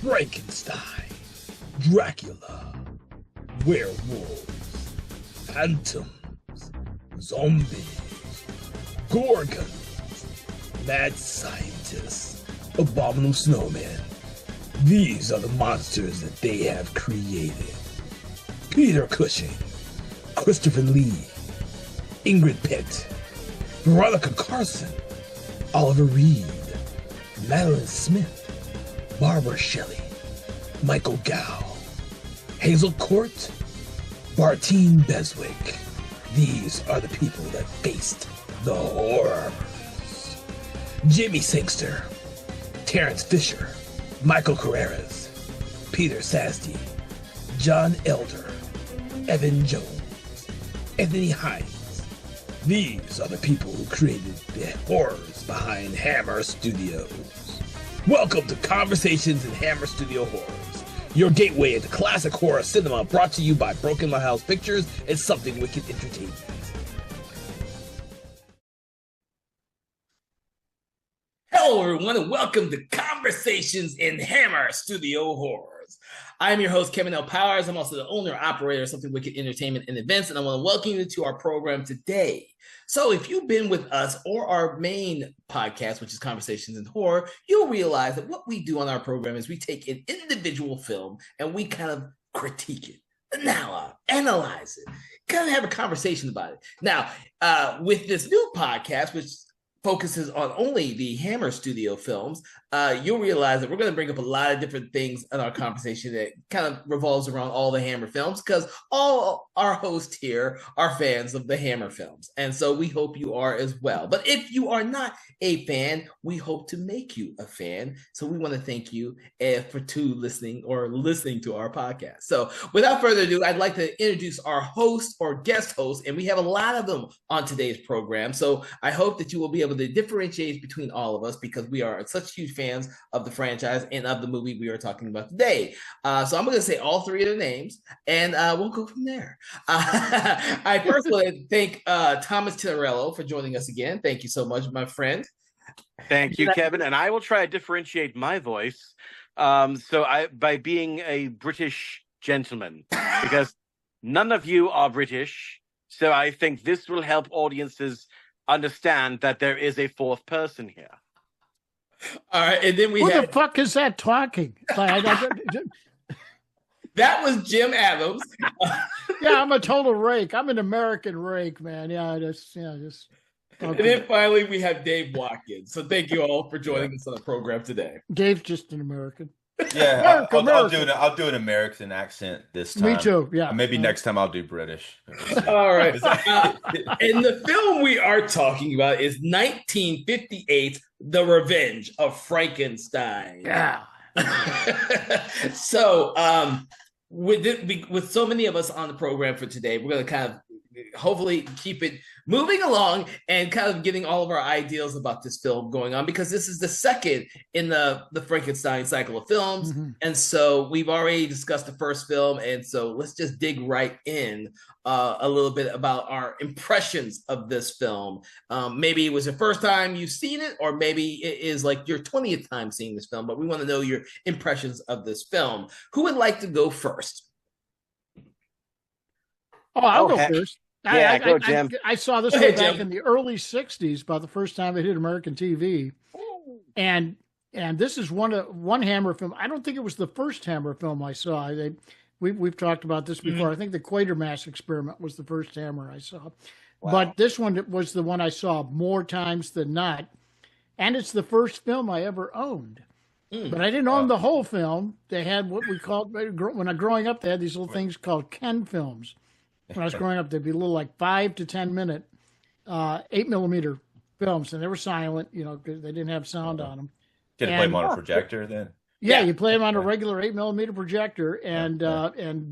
Frankenstein, Dracula, werewolves, phantoms, zombies, gorgons, mad scientists, abominable snowmen. These are the monsters that they have created. Peter Cushing, Christopher Lee, Ingrid Pitt, Veronica Carson, Oliver Reed, Madeline Smith, Barbara Shelley, Michael Gow, Hazel Court, Bartine Beswick. These are the people that faced the horrors. Jimmy Sangster, Terrence Fisher, Michael Carreras, Peter Sasty, John Elder, Evan Jones, Anthony Hines. These are the people who created the horrors behind Hammer Studios. Welcome to Conversations in Hammer Studio Horrors, your gateway into classic horror cinema, brought to you by Broken Lighthouse Pictures and Something Wicked Entertainment. Hello, everyone, and welcome to Conversations in Hammer Studio Horrors. I am your host, Kevin L. Powers. I'm also the owner and operator of Something Wicked Entertainment and Events, and I want to welcome you to our program today. So if you've been with us or our main podcast, which is Conversations in Horror, you'll realize that what we do on our program is we take an individual film and we kind of critique it, analyze it, kind of have a conversation about it. Now, with this new podcast, which focuses on only the Hammer Studio films, you'll realize that we're going to bring up a lot of different things in our conversation that kind of revolves around all the Hammer films, because all our hosts here are fans of the Hammer films. And so we hope you are as well. But if you are not a fan, we hope to make you a fan. So we want to thank you for listening to our podcast. So without further ado, I'd like to introduce our host or guest host, and we have a lot of them on today's program. So I hope that you will be able to differentiate between all of us, because we are such huge fans of the franchise and of the movie we are talking about today. So I'm going to say all three of their names, and we'll go from there. I first want to thank Thomas Tinnerello for joining us again. Thank you so much, my friend. Thank you, Kevin. And I will try to differentiate my voice by being a British gentleman, because none of you are British. So I think this will help audiences understand that there is a fourth person here. All right, and then Who the fuck is that talking? That was Jim Adams. Yeah, I'm a total rake. I'm an American rake, man. Just. Okay. And then finally, we have Dave Watkins. So thank you all for joining us on the program today. Dave's just an American. Yeah, I'll do an American accent this time. Me too. Yeah. Maybe next time I'll do British. All right. And the film we are talking about is 1958, The Revenge of Frankenstein. Yeah. So, with so many of us on the program for today, we're going to kind of hopefully keep it moving along and kind of getting all of our ideals about this film going on, because this is the second in the Frankenstein cycle of films. Mm-hmm. And so we've already discussed the first film. And so let's just dig right in a little bit about our impressions of this film. Maybe it was the first time you've seen it, or maybe it is like your 20th time seeing this film, but we want to know your impressions of this film. Who would like to go first? Oh, I'll go first. Yeah, go, Jim. I saw this one back in the early 60s, about the first time it hit American TV. And this is one Hammer film. I don't think it was the first Hammer film I saw. We've talked about this before. Mm-hmm. I think the Quatermass Experiment was the first Hammer I saw. Wow. But this one was the one I saw more times than not. And it's the first film I ever owned. But I didn't own the whole film. They had what we called, when I growing up, they had these little things called Ken films. When I was growing up, they'd be little like 5 to 10 minute 8mm films, and they were silent, because they didn't have sound on them. Did you play them on a projector then? Yeah, you play them on a regular 8mm projector, and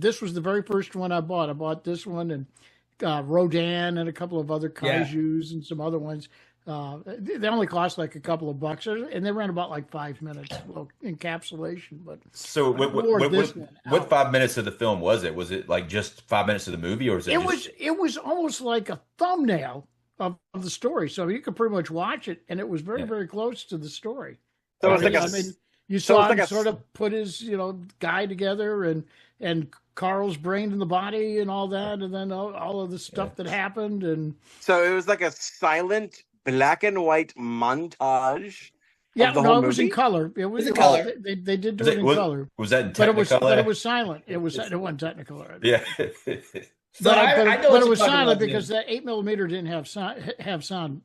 this was the very first one I bought. I bought this one and Rodan and a couple of other kaijus and some other ones. They only cost like a couple of bucks, and they ran about like 5 minutes encapsulation. But so, what 5 minutes of the film was it? Was it like just 5 minutes of the movie, or was it? It was almost like a thumbnail of the story, so you could pretty much watch it, and it was very very close to the story. So it's You So saw it's him like sort of put his, guy together and Carl's brain in the body and all that, and then all of the stuff that happened. And so it was like a silent black and white montage yeah, of the no, whole it was in movie. color. It Was was, in color. they did do it in color. Was that in But it Technicolor? was silent. It wasn't Technicolor. Yeah. So I know what it you're was talking silent about, because Jim. that 8 millimeter didn't have sound.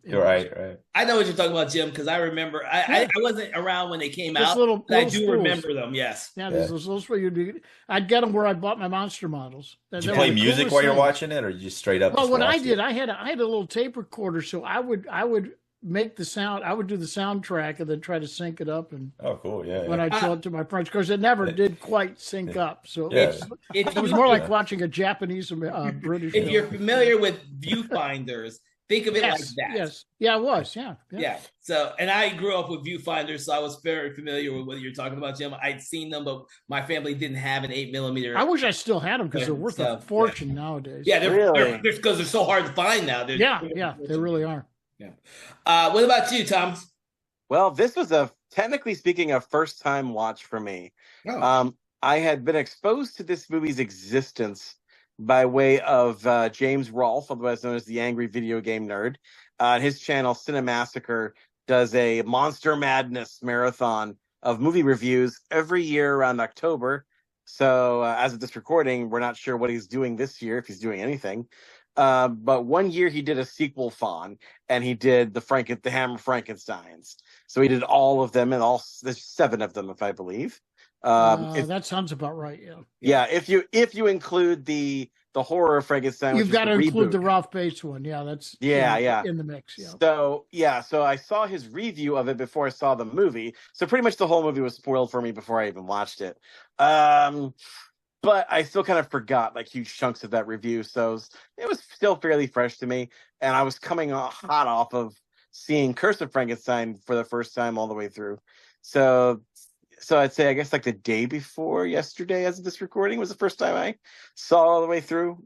Right. I know what you're talking about, Jim, because I remember I wasn't around when they came Just out, little but I do spools. remember them. Yes. Yeah, there's those little. I'd get them where I bought my monster models. Did you play music while you're watching it, or you just straight up? Well, just what I watched did, it? I had a little tape recorder, so I would make the sound. I would do the soundtrack and then try to sync it up. And Oh, cool. Yeah. when I'd show it to my friends, because it never did quite sync up. So Yeah. it was more like watching a Japanese British. If film. you're familiar with viewfinders, think of it like that. Yes. Yeah, it was. Yeah. So, and I grew up with viewfinders, so I was very familiar with what you're talking about, Jim. I'd seen them, but my family didn't have an 8 millimeter. I wish I still had them because they're worth a fortune nowadays. Yeah, Really? because they're so hard to find now. They really are. Yeah. What about you, Tom? Well, this was technically speaking, a first time watch for me. Oh. I had been exposed to this movie's existence by way of James Rolfe, otherwise known as the Angry Video Game Nerd. His channel, Cinemassacre, does a Monster Madness marathon of movie reviews every year around October. So as of this recording, we're not sure what he's doing this year, if he's doing anything. But one year he did a sequel fawn, and he did the Hammer Frankensteins. So he did all of them, and there's 7 of them, if I believe. That sounds about right. Yeah. Yeah. If you include the horror of Frankenstein, You've got to include reboot. the Ralph Bates one. Yeah, that's in the mix. Yeah. So I saw his review of it before I saw the movie. So pretty much the whole movie was spoiled for me before I even watched it. But I still kind of forgot like huge chunks of that review. So it was still fairly fresh to me. And I was coming hot off of seeing Curse of Frankenstein for the first time all the way through. So I'd say, I guess like the day before yesterday, as of this recording, was the first time I saw all the way through.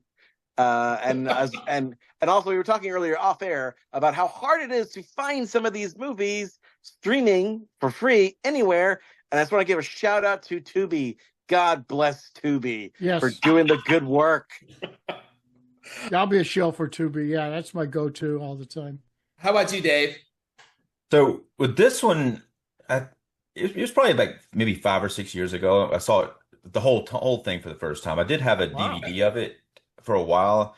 And also we were talking earlier off air about how hard it is to find some of these movies streaming for free anywhere. And I just want to give a shout out to Tubi. God bless Tubi for doing the good work. I'll be a shill for Tubi. Yeah, that's my go-to all the time. How about you, Dave? So with this one, it was probably like maybe 5 or 6 years ago. I saw it, the whole thing for the first time. I did have a DVD of it for a while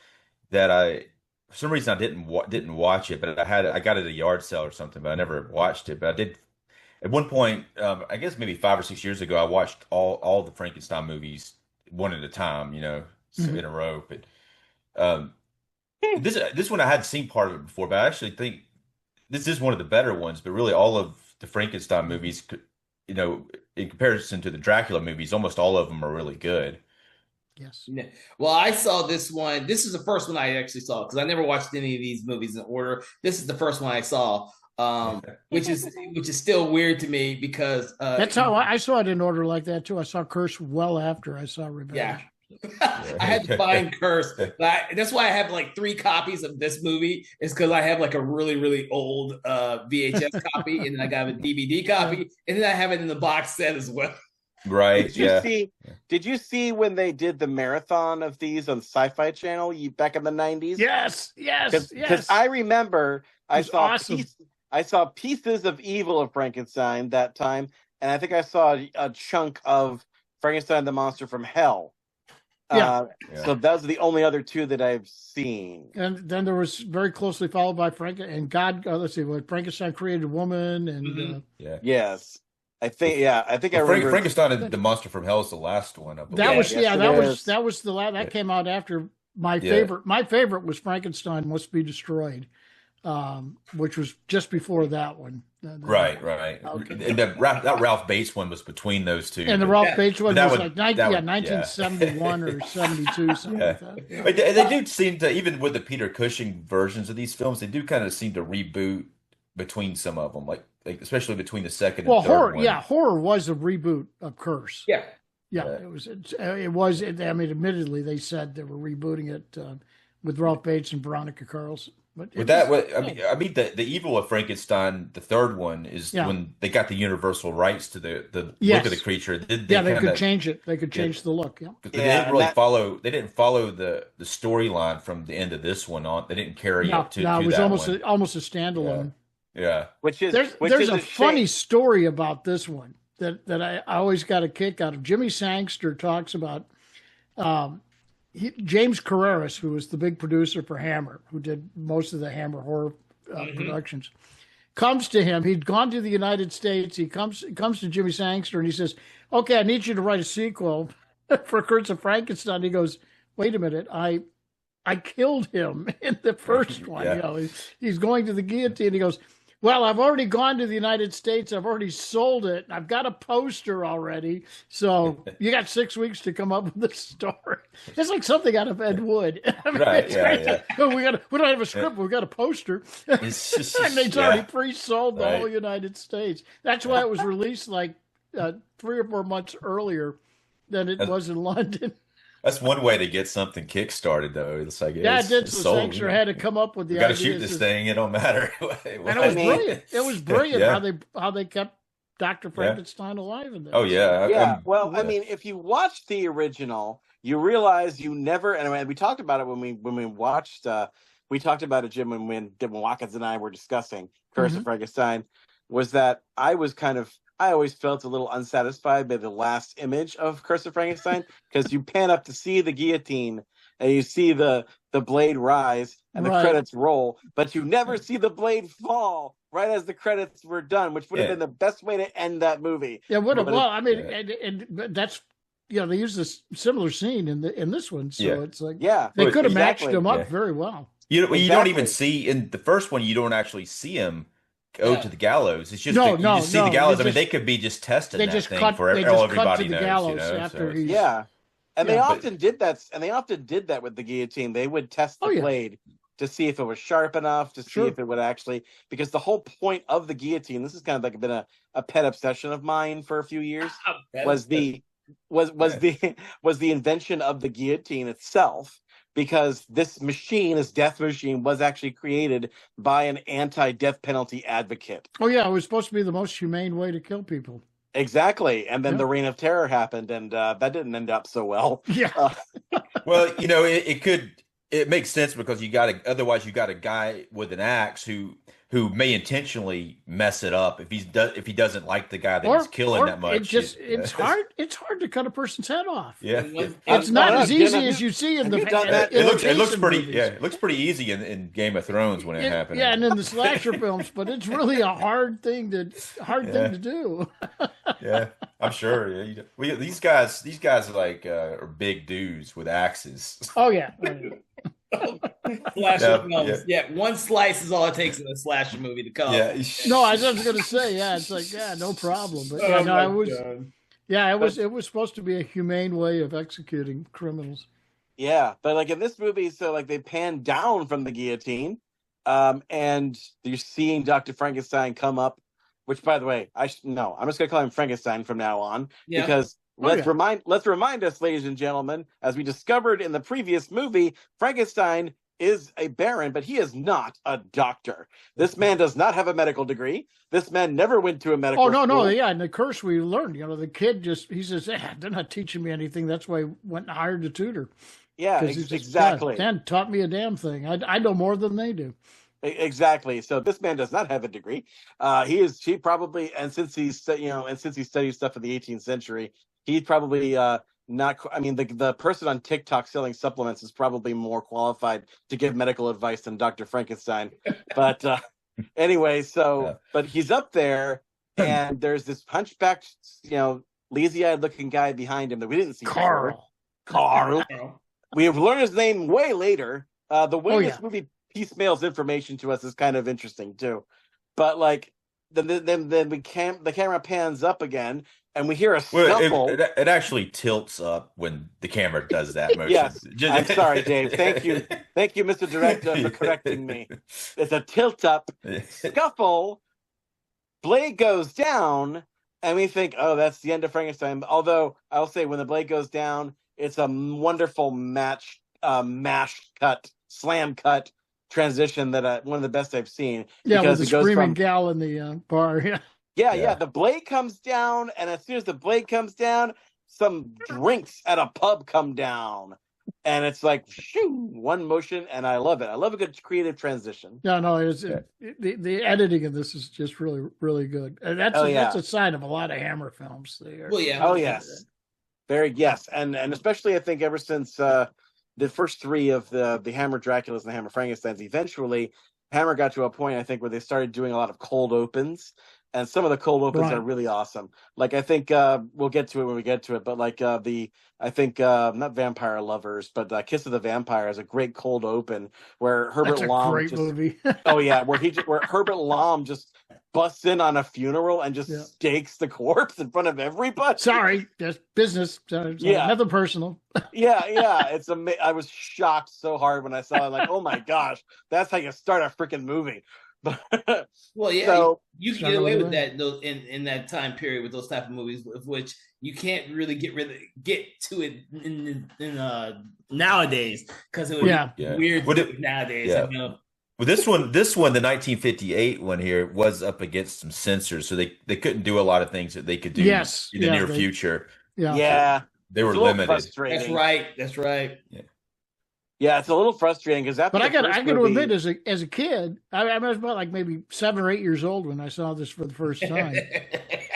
that for some reason I didn't watch it, but I got it at a yard sale or something, but I never watched it. But I did at one point, I guess maybe 5 or 6 years ago, I watched all the Frankenstein movies one at a time, in a row. But this one I had seen part of it before, but I actually think this is one of the better ones. But really, all of the Frankenstein movies, in comparison to the Dracula movies, almost all of them are really good. Yes. Yeah. Well, I saw this one. This is the first one I actually saw because I never watched any of these movies in order. This is the first one I saw. Which is still weird to me because that's how I saw it in order like that too. I saw Curse well after I saw Revenge. Yeah. I had to find Curse. That's why I have like 3 copies of this movie, is because I have like a really, really old VHS copy, and then I got a DVD copy, and then I have it in the box set as well. Right. Did you see when they did the marathon of these on Sci-Fi Channel back in the 90s? Yes. Because I remember I saw pieces of Evil of Frankenstein that time, and I think I saw a chunk of Frankenstein the Monster from Hell. So those are the only other 2 that I've seen. And then there was very closely followed by Frankenstein created woman, and yes. I think I remember Frankenstein and the Monster from Hell is the last one. I believe. That was that came out after my favorite. My favorite was Frankenstein Must Be Destroyed, which was just before that one. Right. Okay. And that Ralph Bates one was between those 2. And the Ralph Bates one was like 1971 or 72, something like that. Yeah. But they do seem to, even with the Peter Cushing versions of these films, they do kind of seem to reboot between some of them, like especially between the second and third one. Horror was a reboot of Curse. Yeah. It was. I mean, admittedly, they said they were rebooting it with Ralph Bates and Veronica Carlson. But With that, I mean, the evil of Frankenstein, the third one is when they got the universal rights to the look of the creature. They could change it. They could change the look. Yeah, they didn't really follow. They didn't follow the storyline from the end of this one on. They didn't carry it to it was that almost a standalone. Yeah. There's a funny story about this one that I always got a kick out of. Jimmy Sangster talks about James Carreras, who was the big producer for Hammer, who did most of the Hammer horror productions, comes to him. He'd gone to the United States. He comes to Jimmy Sangster and he says, "Okay, I need you to write a sequel for Curse of Frankenstein." He goes, "Wait a minute, I killed him in the first one." Yeah. You know, he's going to the guillotine. He goes, "Well, I've already gone to the United States. I've already sold it. I've got a poster already. So you got 6 weeks to come up with the story." It's like something out of Ed Wood. I mean, Right? Yeah. Oh, we don't have a script. But we got a poster, It's just, and it's already pre-sold the whole United States. That's why it was released like 3 or 4 months earlier than it was in London. That's one way to get something kickstarted, though. It's like It did. So Sangster had to come up with the idea. Got to shoot this thing. It don't matter. And it was brilliant. It was brilliant how they kept Dr. Frankenstein alive in this. Oh yeah. I mean, if you watch the original, you realize you never. And I mean, we talked about it when we watched. We talked about it, Jim, when Watkins and I were discussing Curse of Frankenstein. Was that I always felt a little unsatisfied by the last image of Curse of Frankenstein, because you pan up to see the guillotine and you see the blade rise and the credits roll, but you never see the blade fall right as the credits were done, which would have been the best way to end that movie. Yeah, would have. Well, I mean, and that's they use this similar scene in this one, so it's like they could have matched them up very well. You don't even see in the first one. You don't actually see him go to the gallows. It's just you just see the gallows. I mean, they could be just testing that thing for everybody knows. After and they often did that. And they often did that with the guillotine. They would test the blade to see if it was sharp enough, to see if it would actually. Because the whole point of the guillotine, this has kind of like been a pet obsession of mine for a few years, was the invention of the guillotine itself. Because this death machine, was actually created by an anti-death penalty advocate. Oh, yeah. It was supposed to be the most humane way to kill people. Exactly. And then the Reign of Terror happened, and that didn't end up so well. Yeah. Well, it makes sense because otherwise you got a guy with an axe who may intentionally mess it up if he doesn't like the guy that he's killing that much. It's hard to cut a person's head off. Yeah. It's not as easy as you see in the it looks pretty movies. It looks pretty easy in Game of Thrones when it happened. Yeah, and in the slasher films, but it's really a hard thing to do. Yeah, I'm sure. Yeah, these guys are big dudes with axes. Oh yeah. Slasher films. Yeah, one slice is all it takes in a slasher movie to come. Yeah. No, I was just going to say, it's like, no problem. But it was supposed to be a humane way of executing criminals. Yeah, but like in this movie, so like they pan down from the guillotine, and you're seeing Dr. Frankenstein come up. Which, by the way, I'm just going to call him Frankenstein from now on, because. Let's remind us, ladies and gentlemen, as we discovered in the previous movie, Frankenstein is a baron, but he is not a doctor. This man does not have a medical degree. This man never went to a medical school. No, yeah. In the Curse, we learned, the kid he says, they're not teaching me anything. That's why he went and hired a tutor. Yeah, exactly. Dan taught me a damn thing. I know more than they do. Exactly. So this man does not have a degree. He probably, and since he studied stuff in the 18th century, he's probably not. I mean, the person on TikTok selling supplements is probably more qualified to give medical advice than Dr. Frankenstein. But anyway, but he's up there, and there's this hunchback, lazy-eyed looking guy behind him that we didn't see. Carl. We have learned his name way later. The way this movie piecemeals information to us is kind of interesting too. But like, then the camera pans up again. And we hear a scuffle. It actually tilts up when the camera does that motion. Yes, I'm sorry, Dave. Thank you, Mr. Director, for correcting me. It's a tilt up scuffle. Blade goes down, and we think, "Oh, that's the end of Frankenstein." Although I'll say, when the blade goes down, it's a wonderful slam cut transition that one of the best I've seen. Yeah, with because the it goes screaming from gal in the bar. Yeah. yeah, the blade comes down, and as soon as the blade comes down, some drinks at a pub come down, and it's like shoo, one motion, and I love it. I love a good creative transition. No, the editing of this is just really, really good. And that's a sign of a lot of Hammer films. Well, yeah. Oh yes, and especially I think ever since the first three of the Hammer Draculas and the Hammer Frankensteins, eventually Hammer got to a point I think where they started doing a lot of cold opens. And some of the cold opens are really awesome. Like I think we'll get to it when we get to it, but like not Vampire Lovers, but Kiss of the Vampire is a great cold open where Herbert Lom great movie. where Herbert Lom just busts in on a funeral and just stakes the corpse in front of everybody. Sorry, just business. Sorry, nothing personal. It's I was shocked so hard when I saw it. Like, oh my gosh, that's how you start a freaking movie. Well, yeah, so, you can get away with that in that time period with those type of movies, of which you can't really get to it in nowadays because it would be weird nowadays. Yeah. You know? Well, this one, the 1958 one here was up against some censors, so they couldn't do a lot of things that they could do in the near future. Yeah, they were limited. That's right. Yeah. Yeah, it's a little frustrating because but I got to admit, as a kid, I was about like maybe 7 or 8 years old when I saw this for the first time.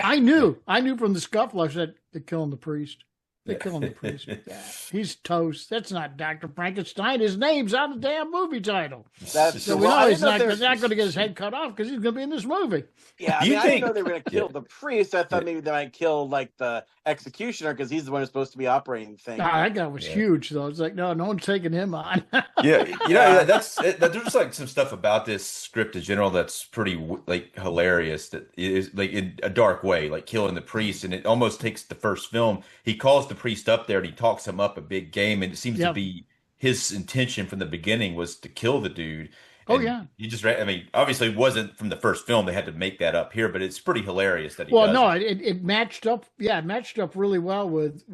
I knew from the scuffle. I said, "They're killing the priest. They're killing the priest. Yeah, he's toast. That's not Dr. Frankenstein. His name's on the damn movie title. So we know he's not going to get his head cut off because he's going to be in this movie." Yeah, I didn't know they were going to kill the priest. I thought maybe they might kill like the executioner because he's the one who's supposed to be operating the thing. That guy was huge, though. It's like, no one's taking him on. There's like some stuff about this script in general that's pretty like hilarious. That is like in a dark way, like killing the priest, and it almost takes the first film. He calls the priest up there and he talks him up a big game, and it seems to be his intention from the beginning was to kill the dude. And he just, I mean, obviously it wasn't from the first film. They had to make that up here, but it's pretty hilarious that he does. No, it matched up. Yeah, it matched up really well with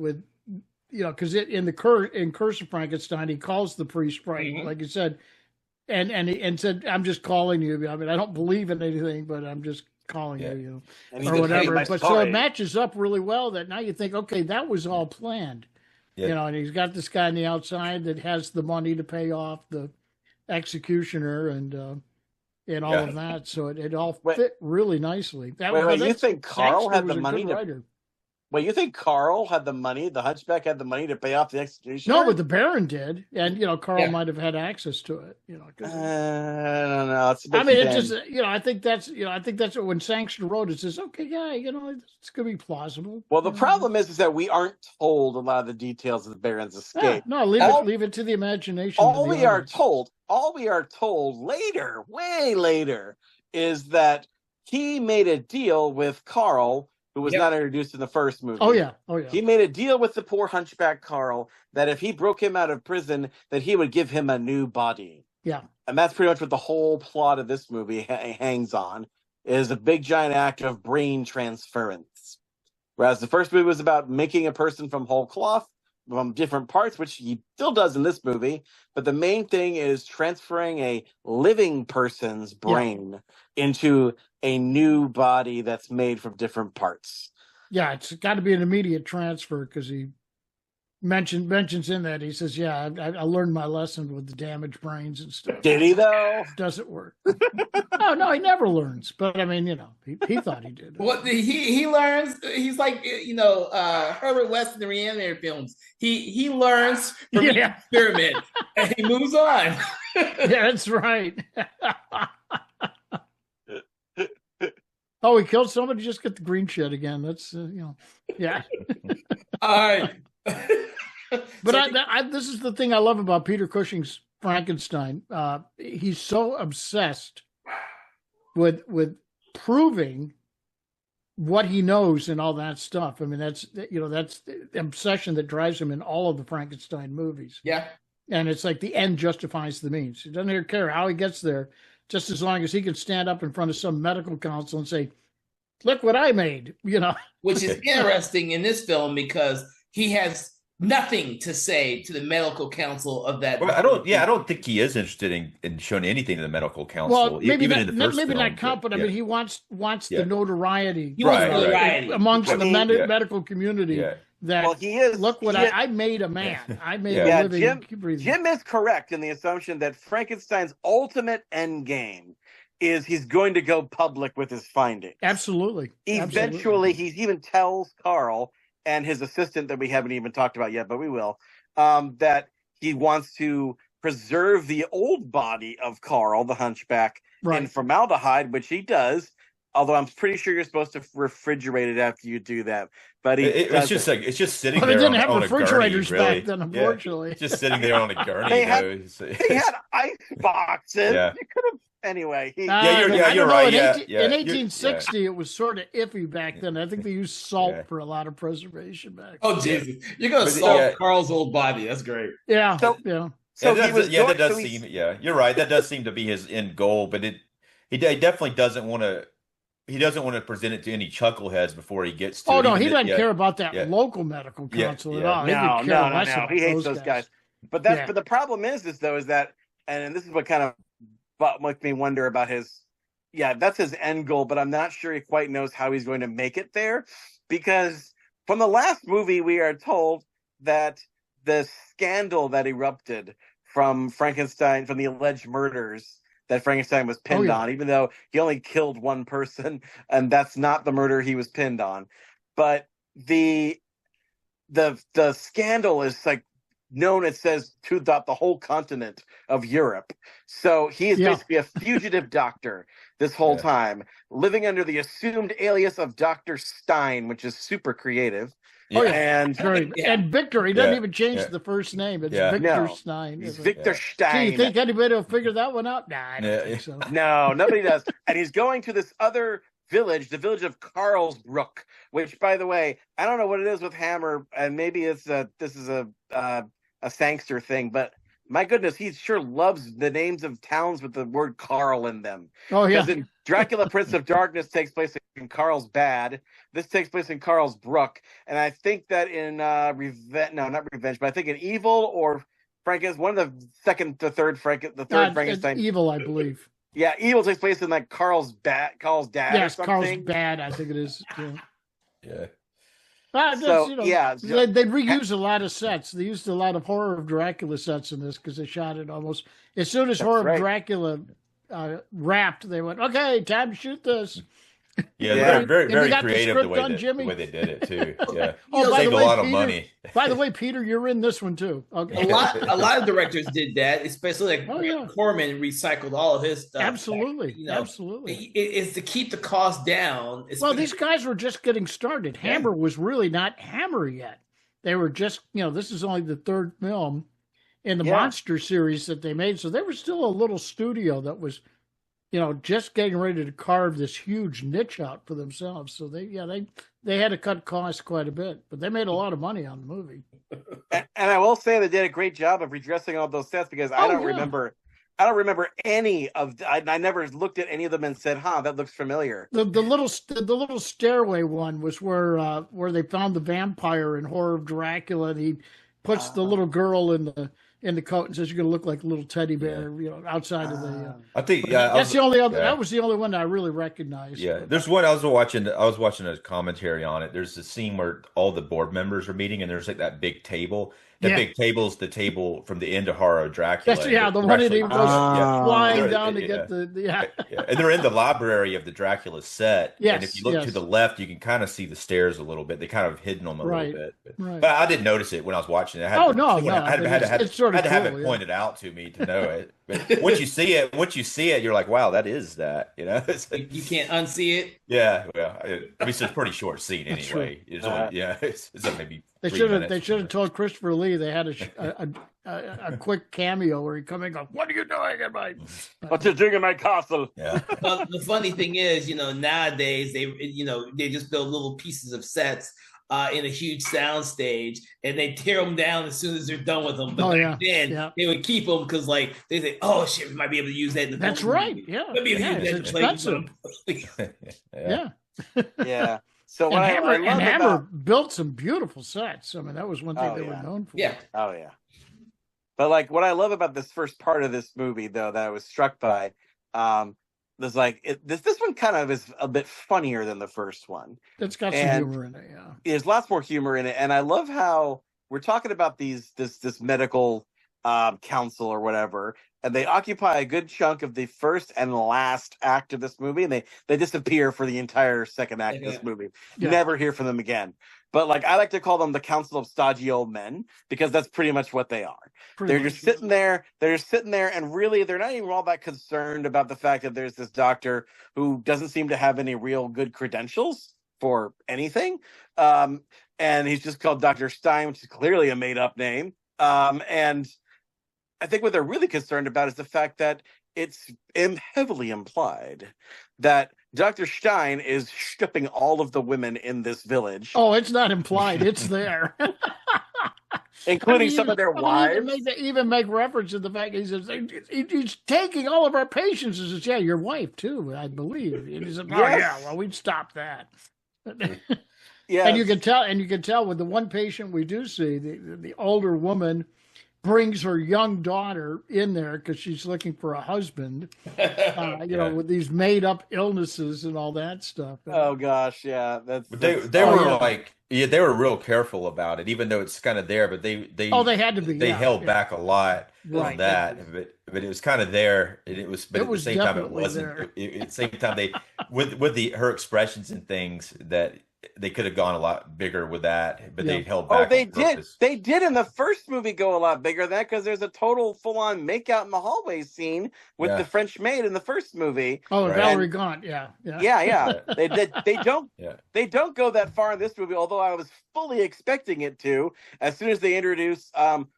because in Curse of Frankenstein, he calls the priest like you said, and said, "I'm just calling you. I mean, I don't believe in anything, but I'm just calling you, or whatever." But so it matches up really well. That now you think, okay, that was all planned. Yeah. And he's got this guy on the outside that has the money to pay off the executioner and all of that, so it all fit really nicely. You think Carl had the money to? Well, you think Carl had the money? The Hunchback had the money to pay off the executioner? No, but the Baron did, and Carl might have had access to it. I don't know. It's just I think that's when Sanction wrote it. Says, okay, it's gonna be plausible. Well, the problem is that we aren't told a lot of the details of the Baron's escape. No, leave it to the imagination. All we are told later, way later, is that he made a deal with Carl, who was not introduced in the first movie. Oh yeah. He made a deal with the poor hunchback Carl that if he broke him out of prison, that he would give him a new body. Yeah. And that's pretty much what the whole plot of this movie hangs on, is a big giant act of brain transference. Whereas the first movie was about making a person from whole cloth, from different parts, which he still does in this movie. But the main thing is transferring a living person's brain into a new body that's made from different parts. Yeah, it's got to be an immediate transfer because he mentions in that, he says, I learned my lesson with the damaged brains and stuff. Did he, though? Doesn't work. No, he never learns. But, I mean, he thought he did. Well, he learns. He's like, Herbert West in the Reanimator films. He learns from the experiment, and he moves on. Yeah, that's right. Oh, he killed somebody, just get the green shit again. That's, yeah. All right. But this is the thing I love about Peter Cushing's Frankenstein. He's so obsessed with proving what he knows and all that stuff. I mean, that's the obsession that drives him in all of the Frankenstein movies. Yeah. And it's like the end justifies the means. He doesn't care how he gets there, just as long as he can stand up in front of some medical council and say, "Look what I made," Which is interesting in this film because he has nothing to say to the medical council of that. Well, I don't think he is interested in showing anything to the medical council. Well, maybe even not, in the first maybe film, not competent. yeah. I mean, he wants the notoriety. He wants notoriety amongst the medical community. Yeah. That he is. Look what I made a man. I made a living. Jim is correct in the assumption that Frankenstein's ultimate end game is he's going to go public with his findings. Absolutely. Eventually, he even tells Carl and his assistant that we haven't even talked about yet, but we will, that he wants to preserve the old body of Carl, the hunchback, in formaldehyde, which he does. Although I'm pretty sure you're supposed to refrigerate it after you do that, but it's just sitting there. They didn't have on refrigerators a gurney, back then, unfortunately. Just sitting there on a gurney. They had ice boxes. Yeah. You could have anyway. You're right. In 1860, it was sort of iffy back then. I think they used salt for a lot of preservation back then. Oh Jesus! You're gonna salt Carl's old body. That's great. Yeah. So that does seem. Yeah, you're right. That does seem to be his end goal, but he definitely doesn't want to. He doesn't want to present it to any chuckleheads before he gets to. Oh no, he doesn't care about that local medical council at all. No. He hates those guys. But but the problem is that, and this is what kind of makes me wonder about his. Yeah, that's his end goal, but I'm not sure he quite knows how he's going to make it there, because from the last movie we are told that the scandal that erupted from Frankenstein, from the alleged murders that Frankenstein was pinned on, even though he only killed one person, and that's not the murder he was pinned on. But the scandal is like known, it says, to the whole continent of Europe. So he is basically a fugitive doctor this whole time, living under the assumed alias of Dr. Stein, which is super creative. And Victor, he doesn't even change the first name. It's Victor Stein. He's Victor Stein. Do you think anybody will figure that one out? Nah, I don't think so. No, nobody does. And he's going to this other village, the village of Carlsbrook, which, by the way, I don't know what it is with Hammer, and maybe this is a Sangster thing, but my goodness, he sure loves the names of towns with the word Carl in them. Oh, yeah. Because in Dracula, Prince of Darkness takes place in Carlsbad. This takes place in Carlsbrook. And I think that in not Revenge, but I think in Evil or Frankenstein, one of the third Frankenstein. Evil, I believe. Yeah, Evil takes place in like Carlsbad yes, or something. Carlsbad, I think it is. Yeah. They reuse a lot of sets. They used a lot of Horror of Dracula sets in this because they shot it almost as soon as Horror of Dracula wrapped. They went, okay, time to shoot this. Yeah, very creative the way they did it too. Yeah, saved a lot of money. By the way, Peter, you're in this one too. Okay. A lot of directors did that, especially Corman recycled all of his stuff. Absolutely. It's to keep the cost down. Well, these guys were just getting started. Hammer was really not Hammer yet. They were just, this is only the third film in the Monster series that they made, so they were still a little studio that was, just getting ready to carve this huge niche out for themselves. So they had to cut costs quite a bit, but they made a lot of money on the movie. And I will say they did a great job of redressing all those sets, because I don't remember any of. I never looked at any of them and said, "Huh, that looks familiar." The little stairway one was where they found the vampire in Horror of Dracula, and he puts the little girl in the coat and says, "You're going to look like a little teddy bear," outside of the. I think that's the only other. That was the only one that I really recognized. Yeah, there's one I was watching a commentary on it. There's a scene where all the board members are meeting, and there's like that big table. That big table's the table from the end of Horror of Dracula. That's, the one that even goes flying down to get the. And they're in the library of the Dracula set. Yes, and if you look to the left, you can kind of see the stairs a little bit. They kind of hidden them a little bit. But I didn't notice it when I was watching it. I had to have it pointed out to me to know it. But once you see it, you're like, wow, that is that. It's like, you can't unsee it. Yeah, well, it's a pretty short scene anyway. It's only, it's maybe. They should have told Christopher Lee they had a quick cameo where he come in and go, "What are you doing in my What you doing in my castle?" Yeah. Well, the funny thing is, nowadays they just build little pieces of sets in a huge sound stage, and they tear them down as soon as they're done with them. But back then they would keep them because they say, "Oh shit, we might be able to use that in the That's right. Yeah. Maybe it's expensive. Yeah. So what I love Hammer about built some beautiful sets. I mean, that was one thing they were known for. Yeah. Oh yeah. But like what I love about this first part of this movie, though, that I was struck by, there's like this one kind of is a bit funnier than the first one. It's got some humor in it, yeah. There's lots more humor in it, and I love how we're talking about this medical council or whatever, and they occupy a good chunk of the first and last act of this movie, and they disappear for the entire second act of this movie. Yeah. Never hear from them again. But like I like to call them the Council of Stodgy Old Men, because that's pretty much what they are. They're just sitting there, and really they're not even all that concerned about the fact that there's this doctor who doesn't seem to have any real good credentials for anything. And he's just called Dr. Stein, which is clearly a made-up name. And I think what they're really concerned about is the fact that it's heavily implied that Dr. Stein is stripping all of the women in this village. Oh, it's not implied. It's there. Including some of their wives. Even make reference to the fact he says, he's taking all of our patients. He says, yeah, your wife too, I believe. And he said, oh, yeah, well, we'd stop that. Yeah, and you can tell with the one patient we do see, the older woman brings her young daughter in there because she's looking for a husband, with these made up illnesses and all that stuff. Oh gosh, yeah, they were real careful about it, even though it's kind of there. But they had to be. They held back a lot on that, but it was kind of there. But at the same time, it wasn't. At the same time, they with her expressions and things that. They could have gone a lot bigger with that, but they held back. Oh, they did. They did in the first movie go a lot bigger than that because there's a total full-on make-out in the hallway scene with the French maid in the first movie. Oh, right. Valerie Gaunt, yeah. They don't go that far in this movie, although I was fully expecting it to. As soon as they introduce,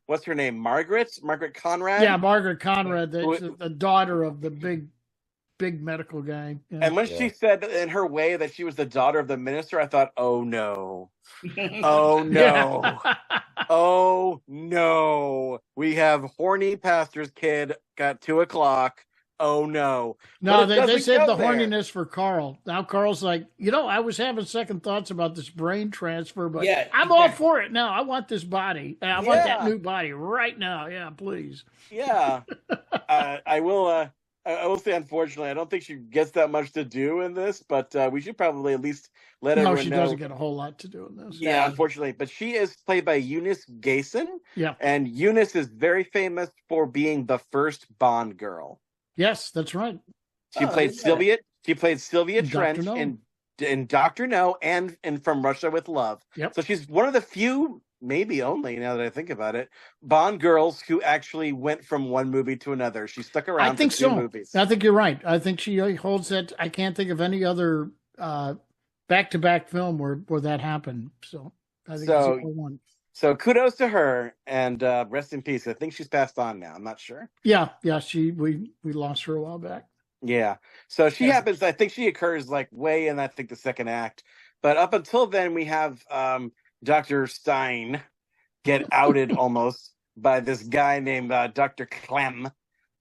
what's her name, Margaret Conrad. Yeah, Margaret Conrad, the daughter of the big medical guy. Yeah. And when she said in her way that she was the daughter of the minister, I thought, oh no. Oh no. Oh no. We have horny pastor's kid got 2:00. Oh no. No, they said the horniness for Carl. Now Carl's like, I was having second thoughts about this brain transfer, but I'm all for it now. I want this body. I want that new body right now. Yeah, please. Yeah. I will say, unfortunately, I don't think she gets that much to do in this, but we should probably at least let everyone know. No, she doesn't get a whole lot to do in this. Yeah, unfortunately. But she is played by Eunice Gayson. Yeah. And Eunice is very famous for being the first Bond girl. Yes, that's right. She played Sylvia. She played Sylvia Trench in Dr. No and From Russia with Love. Yep. So she's one of the few, maybe only now that I think about it, Bond girls who actually went from one movie to another. She stuck around for two movies. I think you're right. I think she holds that. I can't think of any other back-to-back film where that happened. So I think it's the only one. So kudos to her, and rest in peace. I think she's passed on now. I'm not sure. Yeah. We lost her a while back. Yeah. So she happens. I think she occurs like way in, I think, the second act. But up until then, we have Dr. Stein get outed almost by this guy named Dr. Clem.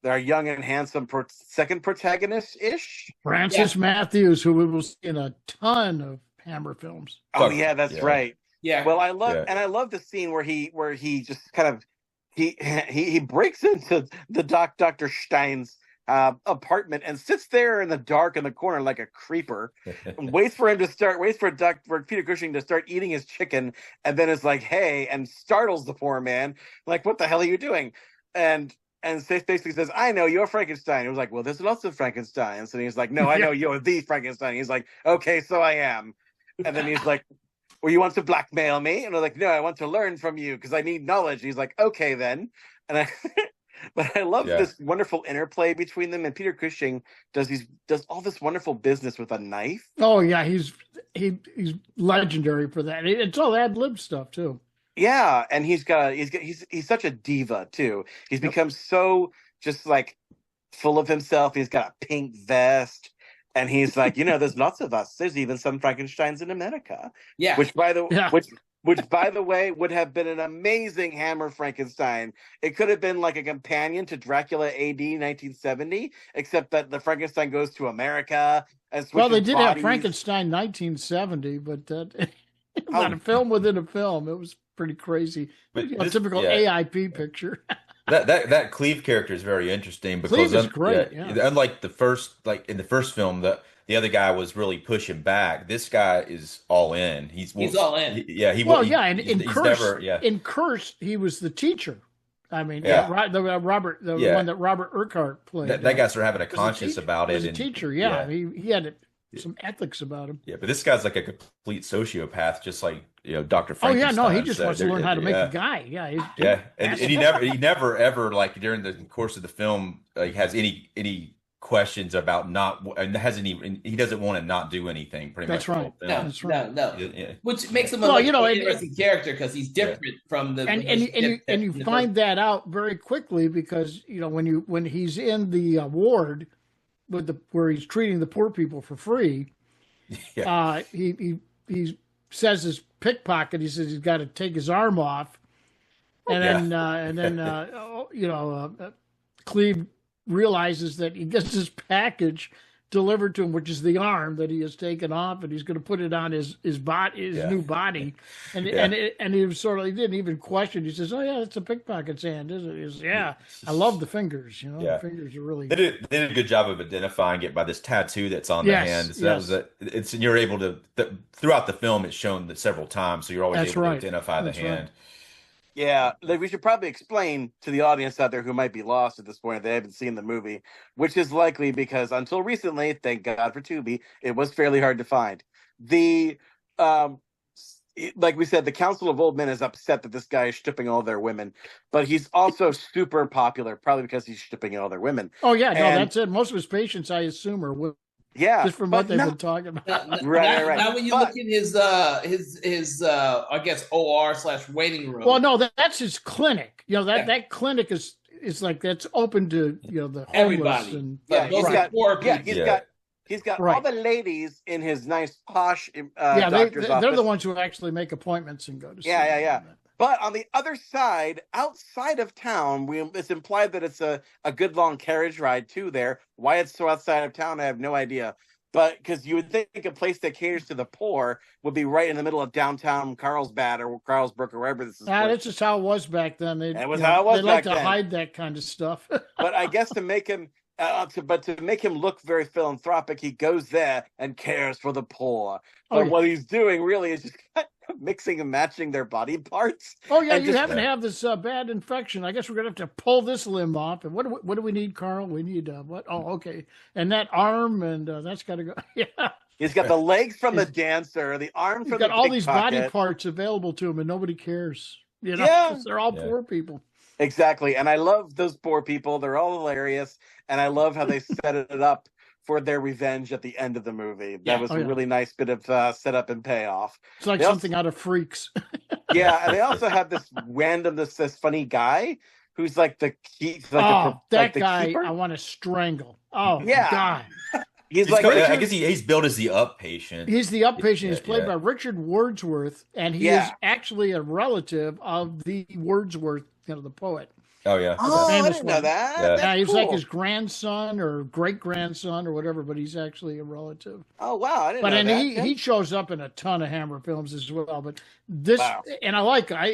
They're young and handsome second protagonist-ish. Francis Matthews, who we will see in a ton of Hammer films. Oh yeah, that's right. Yeah. Well, I love the scene where he just kind of he breaks into the Dr. Stein's apartment and sits there in the dark in the corner like a creeper and waits for Peter Cushing to start eating his chicken, and then is like, hey, and startles the poor man, like, what the hell are you doing? And basically says, I know you're Frankenstein. He was like, well, there's lots of Frankensteins. And he's like, no, I know you're the Frankenstein. He's like, okay, so I am. And then he's like, well, you want to blackmail me? And I'm like, no, I want to learn from you because I need knowledge. And he's like, okay, then. But I love this wonderful interplay between them. And Peter Cushing does all this wonderful business with a knife. Oh yeah, he's legendary for that. It's all ad lib stuff too. Yeah, and he's such a diva too. He's become so just like full of himself. He's got a pink vest, And he's like, there's lots of us. There's even some Frankensteins in America. Yeah. Which by the way would have been an amazing Hammer Frankenstein. It could have been like a companion to Dracula AD 1970, except that the Frankenstein goes to America and switches Well, they did have bodies. Frankenstein 1970, but that not a film within a film. It was pretty crazy. But A typical AIP picture. That Cleve character is very interesting because Cleve is great. Yeah. Unlike in the first film, the other guy was really pushing back. This guy is all in. He's all in. In Curse, he was the teacher. I mean, the one that Robert Urquhart played. That guy's having a conscience about it. He was a teacher. Yeah. He had some ethics about him. Yeah, but this guy's like a complete sociopath, just like Dr. Frankenstein. Oh yeah, no, he just wants to learn how to make a guy. Yeah, and he never ever like during the course of the film has any questions about he doesn't want to not do anything. Pretty much. Right. That's right. No. Yeah. Which makes him an interesting character because he's different from the and you find that out very quickly because when he's in the ward where he's treating the poor people for free, he says his pickpocket. He says he's got to take his arm off, and then Cleve realizes that he gets his package delivered to him, which is the arm that he has taken off, and he's going to put it on his new body, and he was he didn't even question. He says, "Oh yeah, it's a pickpocket's hand, isn't it?" He says, "Yeah, I love the fingers. The fingers are really." They did a good job of identifying it by this tattoo that's on the hand. So you're able to throughout the film. It's shown that several times, so you're always able to identify the hand. Right. Yeah, we should probably explain to the audience out there who might be lost at this point if they haven't seen the movie, which is likely because until recently, thank God for Tubi, it was fairly hard to find. Like we said, the Council of Old Men is upset that this guy is stripping all their women, but he's also super popular, probably because he's stripping all their women. Oh yeah, that's it. Most of his patients, I assume, are women. Yeah, just from what they've been talking about. Right. Now, when you look in his I guess OR/waiting room. Well, no, that's his clinic. That clinic is like that's open to the homeless everybody. And he's got all the ladies in his nice posh doctor's office. They're the ones who actually make appointments and go to see. Yeah. But on the other side, outside of town, it's implied that it's a good long carriage ride too there. Why it's so outside of town, I have no idea. But because you would think a place that caters to the poor would be right in the middle of downtown Carlsbad or Carlsbrook or wherever this is. That's just how it was back then. That was how it was back then. They like to hide that kind of stuff. But I guess to make him look very philanthropic, he goes there and cares for the poor. But what he's doing really is just mixing and matching their body parts. Oh yeah, you happen to have this bad infection. I guess we're gonna have to pull this limb off. And what do we need, Carl? We need what? Oh, okay. And that arm, and that's got to go. Yeah. He's got the legs from the dancer, the arm from the pickpocket. He's got all these body parts available to him, and nobody cares. Because they're all poor people. Exactly, and I love those poor people. They're all hilarious, and I love how they set it up for their revenge at the end of the movie. That was a really nice bit of setup and payoff. It's like something out of Freaks. Yeah, and they also have this funny guy who's like the key. That guy keeper? I want to strangle. Oh, yeah. God. I guess he's billed as the up patient. He's the up patient. He's played by Richard Wordsworth, and he is actually a relative of the Wordsworth, the poet. Oh yeah. Oh, I didn't know that. Yeah, he's like his grandson or great grandson or whatever, but he's actually a relative. Oh wow, I didn't know that. He shows up in a ton of Hammer films as well. But this, and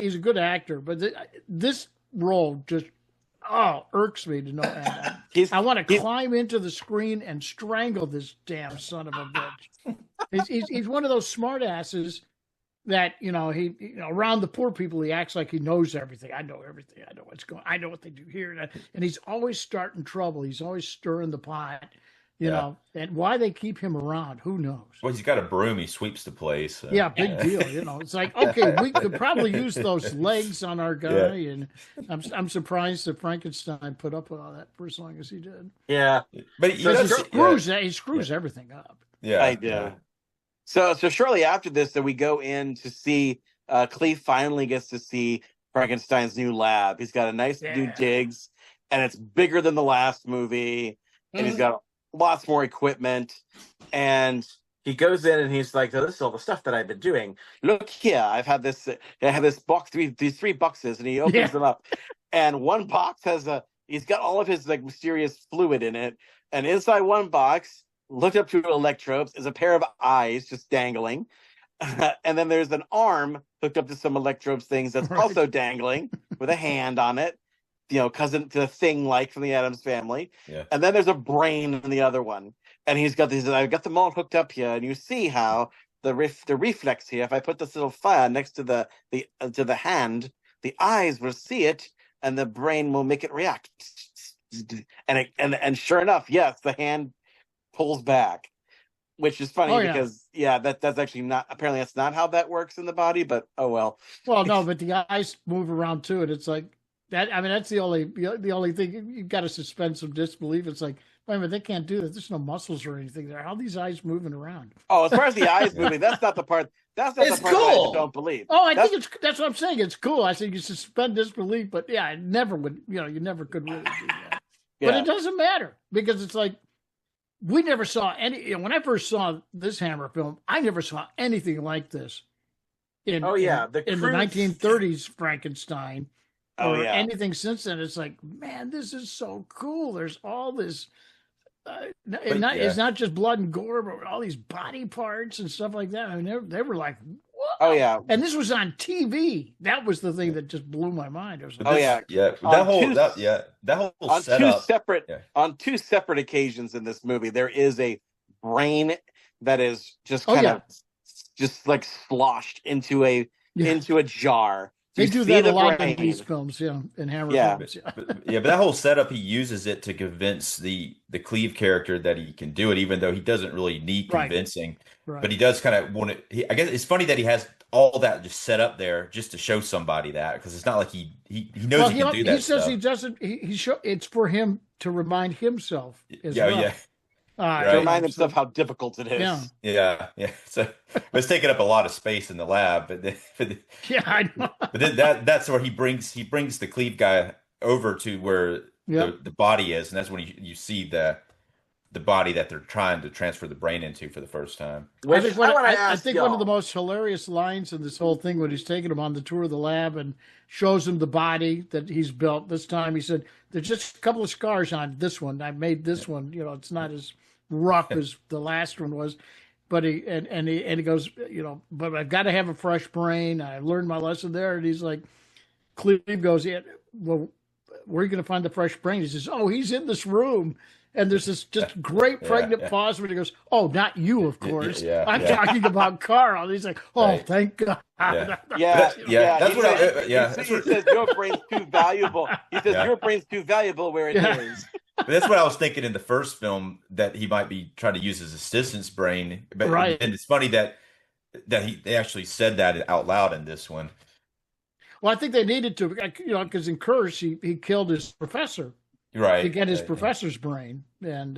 he's a good actor, but this role just irks me to no end. I want to climb into the screen and strangle this damn son of a bitch. He's one of those smart asses that he around the poor people he acts like he knows everything. I know everything. I know what's going. I know what they do here, and he's always starting trouble. He's always stirring the pot. You know, and why they keep him around, who knows? Well, he's got a broom. He sweeps the place. Yeah, big deal. It's like, okay, we could probably use those legs on our guy, and I'm surprised that Frankenstein put up with all that for as long as he did. Yeah, but he screws everything up. Yeah, I do. So shortly after this, we go in to see Cleve finally gets to see Frankenstein's new lab. He's got a nice new digs, and it's bigger than the last movie, and he's got lots more equipment, and he goes in and he's like, "Oh, this is all the stuff that I've been doing. Look here, I have this box, these three boxes," and he opens them up, and one box he's got all of his like mysterious fluid in it, and inside one box, looked up to electrodes, is a pair of eyes just dangling, and then there's an arm hooked up to some electrodes things that's also dangling with a hand on it, cousin to the Thing like from the Addams Family, and then there's a brain in the other one. And he's got these. I've got them all hooked up here, and you see how the reflex here. If I put this little fire next to the hand, the eyes will see it, and the brain will make it react. And sure enough, yes, the hand pulls back, which is funny because that's actually not. Apparently, that's not how that works in the body. But oh well. Well, no, but the eyes move around too, and it's like that. I mean, that's the only thing you've got to suspend some disbelief. It's like, wait a minute, they can't do that. There's no muscles or anything there. How are these eyes moving around? Oh, as far as the eyes moving, that's not the part. That's not the part that I don't believe. Oh, I think that's what I'm saying. It's cool. I think you suspend disbelief, but yeah, it never would. You never could really do that. But it doesn't matter because it's like we never saw any. When I first saw this Hammer film, I never saw anything like this. In the 1930s Frankenstein. Anything since then, it's like, man, this is so cool. There's all this. It's not just blood and gore, but all these body parts and stuff like that. I mean, they were like, whoa. Oh yeah, and this was on TV. That was the thing that just blew my mind. It was like, that whole setup. On two separate occasions in this movie, there is a brain that is just kind of just like sloshed into a jar. They do that a lot in these films, in Hammer films. But that whole setup, he uses it to convince the Cleve character that he can do it, even though he doesn't really need convincing. Right. But he does kind of want it. I guess it's funny that he has all that just set up there just to show somebody that, because it's not like he knows he can do that. He says he doesn't. It's for him to remind himself as well. To remind himself how difficult it is. Yeah. So it's taking up a lot of space in the lab, I know. But then that's where he brings the Cleve guy over to where the body is, and that's when you see the body that they're trying to transfer the brain into for the first time. I think one of the most hilarious lines in this whole thing, when he's taking him on the tour of the lab and shows him the body that he's built. This time he said, "There's just a couple of scars on this one. I made this one. It's not as rough as the last one was." But he goes, but I've got to have a fresh brain. I learned my lesson there. And he's like, Cleve goes, well, where are you going to find the fresh brain? He says, oh, he's in this room. And there's this just great pregnant pause when he goes, oh, not you, of course. I'm talking about Carl. And he's like, oh, thank God. He says, your brain's too valuable. He says, your brain's too valuable where it is. But that's what I was thinking in the first film, that he might be trying to use his assistant's brain. But and it's funny that they actually said that out loud in this one. Well, I think they needed to, because in Curse, he killed his professor. Right. To get his professor's brain. And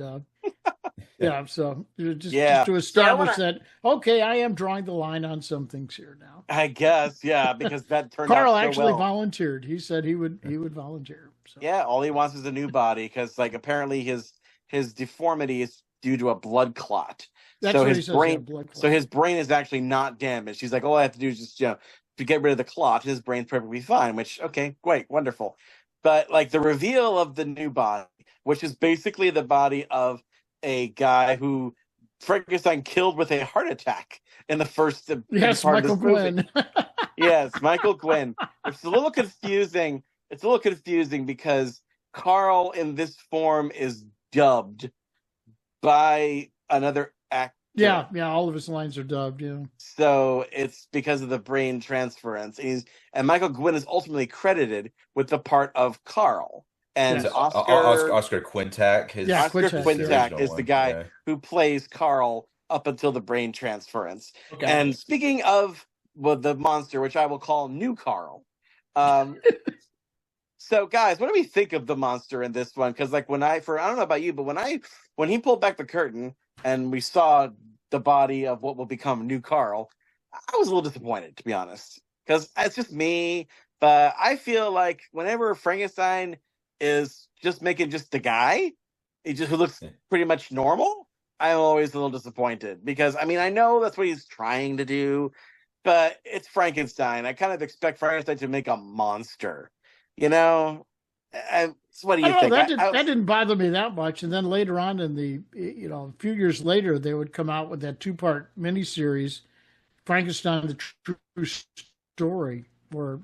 so just to establish that, okay, I am drawing the line on some things here now. I guess, because that turned Carl out so actually well. volunteered. He said he would volunteer. So. Yeah, all he wants is a new body, because apparently his deformity is due to a blood clot. That's so what his he says, brain, blood clot. So his brain is actually not damaged. He's like, all I have to do is just to get rid of the clot. His brain's perfectly fine. Which, okay, great, wonderful. But the reveal of the new body, which is basically the body of a guy who Frankenstein killed with a heart attack in the first part Michael of this movie. Yes, Michael Gwynn. It's a little confusing. It's a little confusing because Carl in this form is dubbed by another actor. Yeah, all of his lines are dubbed, So it's because of the brain transference. And Michael Gwynn is ultimately credited with the part of Carl. And Oscar Quintac. Quintac is the guy who plays Carl up until the brain transference. Okay. And speaking of the monster, which I will call New Carl. So guys, what do we think of the monster in this one? Because I don't know about you, but when he pulled back the curtain and we saw the body of what will become New Carl, I was a little disappointed, to be honest, because it's just me. But I feel like whenever Frankenstein is just making just the guy, who looks pretty much normal, I'm always a little disappointed because I know that's what he's trying to do, but it's Frankenstein. I kind of expect Frankenstein to make a monster, you know. So what do you think? That didn't bother me that much. And then later on a few years later, they would come out with that 2-part miniseries, Frankenstein: The True Story, where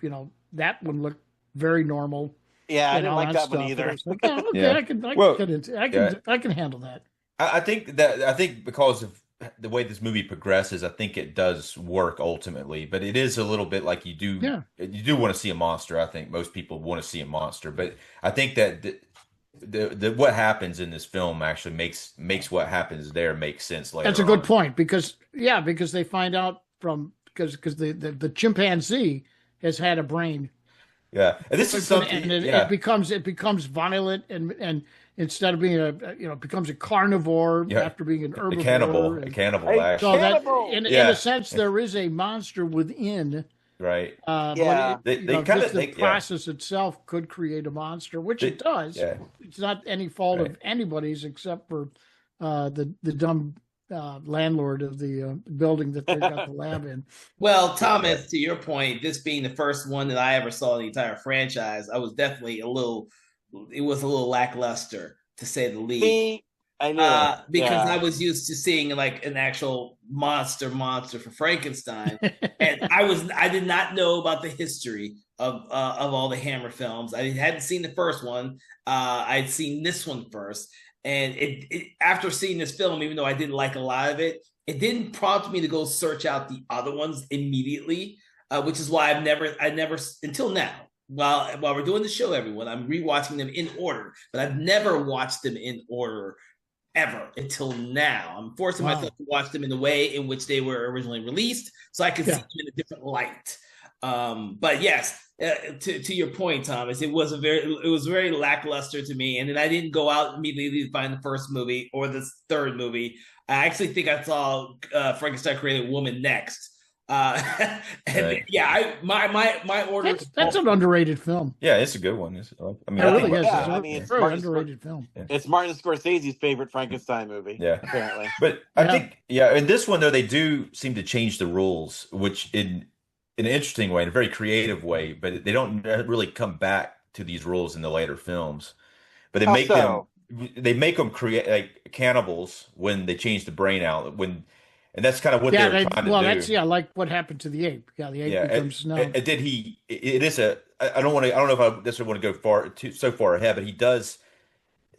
that one looked very normal. Yeah, I didn't like that one either. Like, oh, okay, yeah. I can handle that. I think because of the way this movie progresses, I think it does work ultimately. But it is a little bit like you do want to see a monster. I think most people want to see a monster, but I think that the what happens in this film actually makes what happens there make sense later. That's a good point because they find out because the chimpanzee has had a brain. Yeah, and this is something, and it becomes violent, and instead of being it becomes a carnivore after being an herbivore, a cannibal. Actually, so that in a sense there is a monster within. Right. But the process itself could create a monster, which it does. Yeah. It's not any fault of anybody's except for the dumb landlord of the building that they got the lab in. Well, Thomas, to your point, this being the first one that I ever saw in the entire franchise, I was definitely a little lackluster, to say the least. I know because I was used to seeing like an actual monster for Frankenstein, and I did not know about the history of all the Hammer films. I hadn't seen the first one. I'd seen this one first. And it after seeing this film, even though I didn't like a lot of it, it didn't prompt me to go search out the other ones immediately, which is why I never until now, while we're doing the show, everyone, I'm rewatching them in order, but I've never watched them in order ever until now. I'm forcing myself to watch them in the way in which they were originally released, so I can see them in a different light. But yes, to your point, Thomas, it was very lackluster to me, and then I didn't go out immediately to find the first movie or the third movie. I actually think I saw Frankenstein Created Woman next. My order. That's an underrated film. Yeah, it's a good one. It really is. It's a very underrated film. It's Martin Scorsese's favorite Frankenstein movie. Yeah, apparently. But I think in this one though, they do seem to change the rules, which in an interesting way, in a very creative way, but they don't really come back to these rules in the later films. But they make them create like cannibals when they change the brain out and that's kind of what they're trying to do. Well, that's like what happened to the ape. Yeah, the ape becomes now. And did he? It is a. I don't know if I necessarily want to go so far ahead, but he does.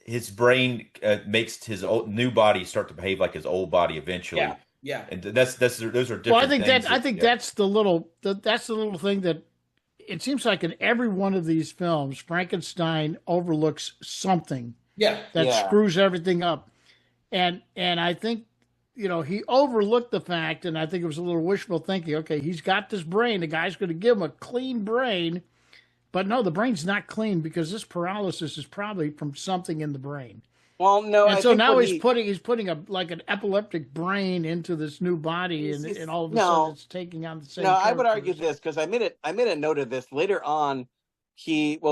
His brain makes his new body start to behave like his old body eventually. Yeah, and those are different. Well, I think that's the little thing that it seems like in every one of these films, Frankenstein overlooks something. That screws everything up, and I think he overlooked the fact, and I think it was a little wishful thinking. Okay, he's got this brain. The guy's going to give him a clean brain, but no, the brain's not clean because this paralysis is probably from something in the brain. Well, no, and so now he's putting an epileptic brain into this new body, and all of a sudden it's taking on the same. No, I would argue this because I made a note of this later on.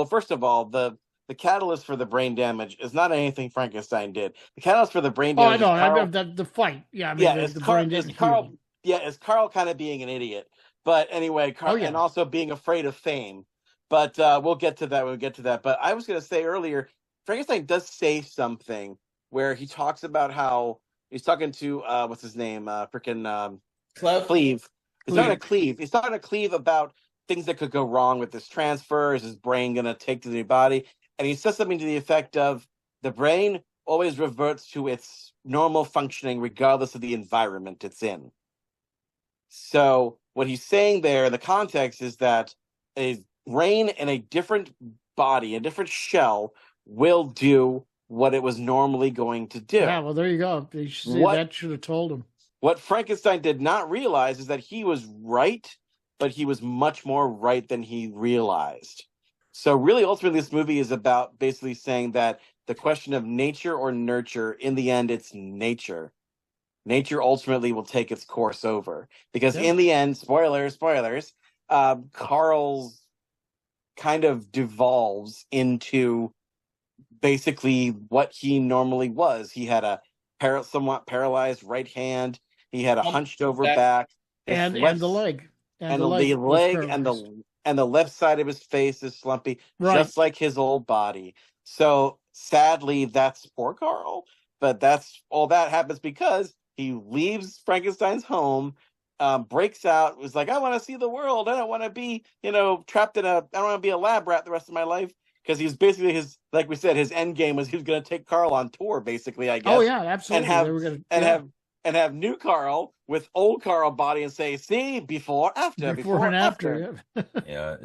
First of all, the catalyst for the brain damage is not anything Frankenstein did. The catalyst for the brain damage. Oh, I know. The fight. Yeah, the brain didn't heal. Yeah, it's Carl kind of being an idiot, but anyway, Carl, and also being afraid of fame. But we'll get to that. But I was going to say earlier, Frankenstein does say something where he talks about how he's talking to what's his name, Cleve. He's talking to Cleve about things that could go wrong with this transfer. Is his brain going to take to the new body? And he says something to the effect of the brain always reverts to its normal functioning regardless of the environment it's in. So what he's saying there, the context is that a brain in a different body, a different shell, will do what it was normally going to do. Yeah, well, there you go. That should have told him. What Frankenstein did not realize is that he was right, but he was much more right than he realized. So really, ultimately, this movie is about basically saying that the question of nature or nurture, in the end, it's nature. Nature ultimately will take its course over. Because in the end, spoilers, Carl's kind of devolves into basically what he normally was. He had a somewhat paralyzed right hand. He had a hunched over back. And the leg. And the leg and the left side of his face is slumpy, just like his old body. So sadly, that's poor Carl. But that's all that happens because he leaves Frankenstein's home, breaks out, was like, I want to see the world. I don't want to be, trapped I don't want to be a lab rat the rest of my life. Because he's basically like we said, his end game was he was going to take Carl on tour, basically, I guess. Oh yeah, absolutely. And have new Carl with old Carl body and say, see, before and after. Yeah.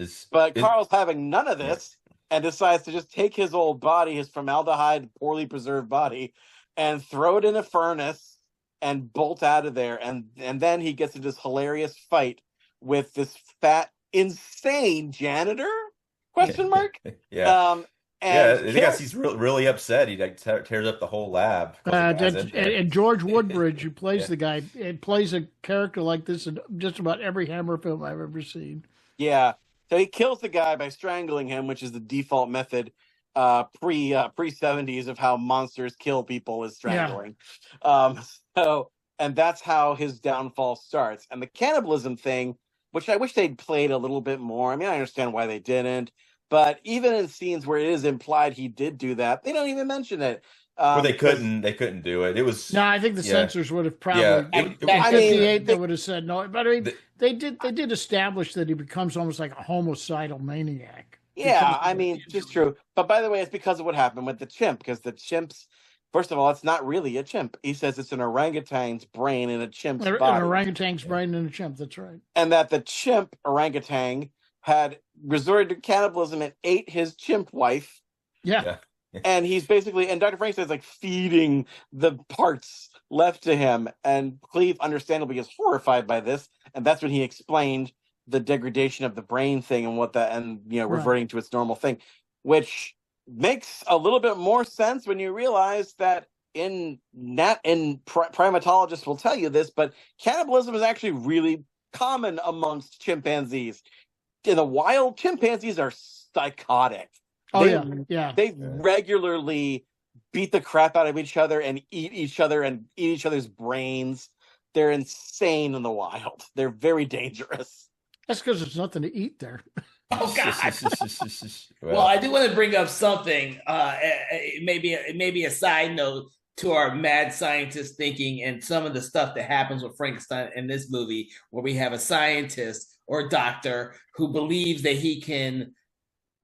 Carl's having none of this and decides to just take his old body, his formaldehyde, poorly preserved body, and throw it in a furnace and bolt out of there. And then he gets into this hilarious fight with this fat, insane janitor? Question mark? Yeah. I guess he's really upset. He tears up the whole lab. And George Woodbridge, who plays the guy, it plays a character like this in just about every Hammer film I've ever seen. Yeah. So he kills the guy by strangling him, which is the default method pre 70s of how monsters kill people is strangling. Yeah. And that's how his downfall starts. And the cannibalism thing, which I wish they'd played a little bit more. I mean, I understand why they didn't, but even in scenes where it is implied he did do that, they don't even mention it. Well, they couldn't do it. It was no. I think the censors would have probably. Yeah, in '58, they would have said no. But I mean, they did establish that he becomes almost like a homicidal maniac. Yeah, I mean, just true. But by the way, it's because of what happened with the chimp. Because the chimps, first of all, it's not really a chimp. He says it's an orangutan's brain in a chimp's body. An orangutan's brain in a chimp. That's right. And that the chimp orangutan had resorted to cannibalism and ate his chimp wife. Yeah. And he's basically, and Dr. Frankenstein's like feeding the parts left to him. And Cleve, understandably, is horrified by this. And that's when he explained the degradation of the brain thing and reverting to its normal thing, which makes a little bit more sense when you realize that primatologists will tell you this, but cannibalism is actually really common amongst chimpanzees. In the wild, chimpanzees are psychotic. They regularly beat the crap out of each other and eat each other's brains. They're insane in the wild. They're very dangerous. That's because there's nothing to eat there. Oh God! Well, I do want to bring up something. Maybe a side note to our mad scientist thinking and some of the stuff that happens with Frankenstein in this movie, where we have a scientist or a doctor who believes that he can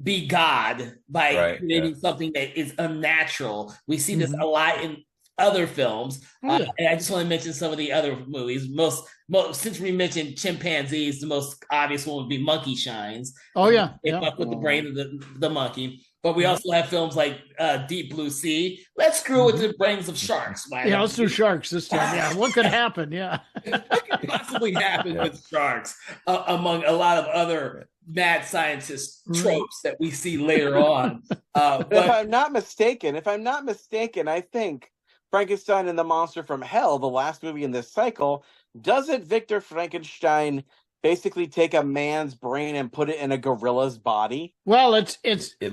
be God by creating something that is unnatural. We see this a lot in other films. And I just want to mention some of the other movies. Most since we mentioned chimpanzees, the most obvious one would be Monkey Shines. They fuck with the brain of the monkey. But we also have films like Deep Blue Sea. Let's screw with the brains of sharks. Let's do sharks this time. Yeah, what could happen? Yeah, what could possibly happen with sharks? Among a lot of other mad scientist tropes that we see later on. But if I'm not mistaken, I think Frankenstein and the Monster from Hell, the last movie in this cycle, doesn't Victor Frankenstein basically take a man's brain and put it in a gorilla's body? Well, it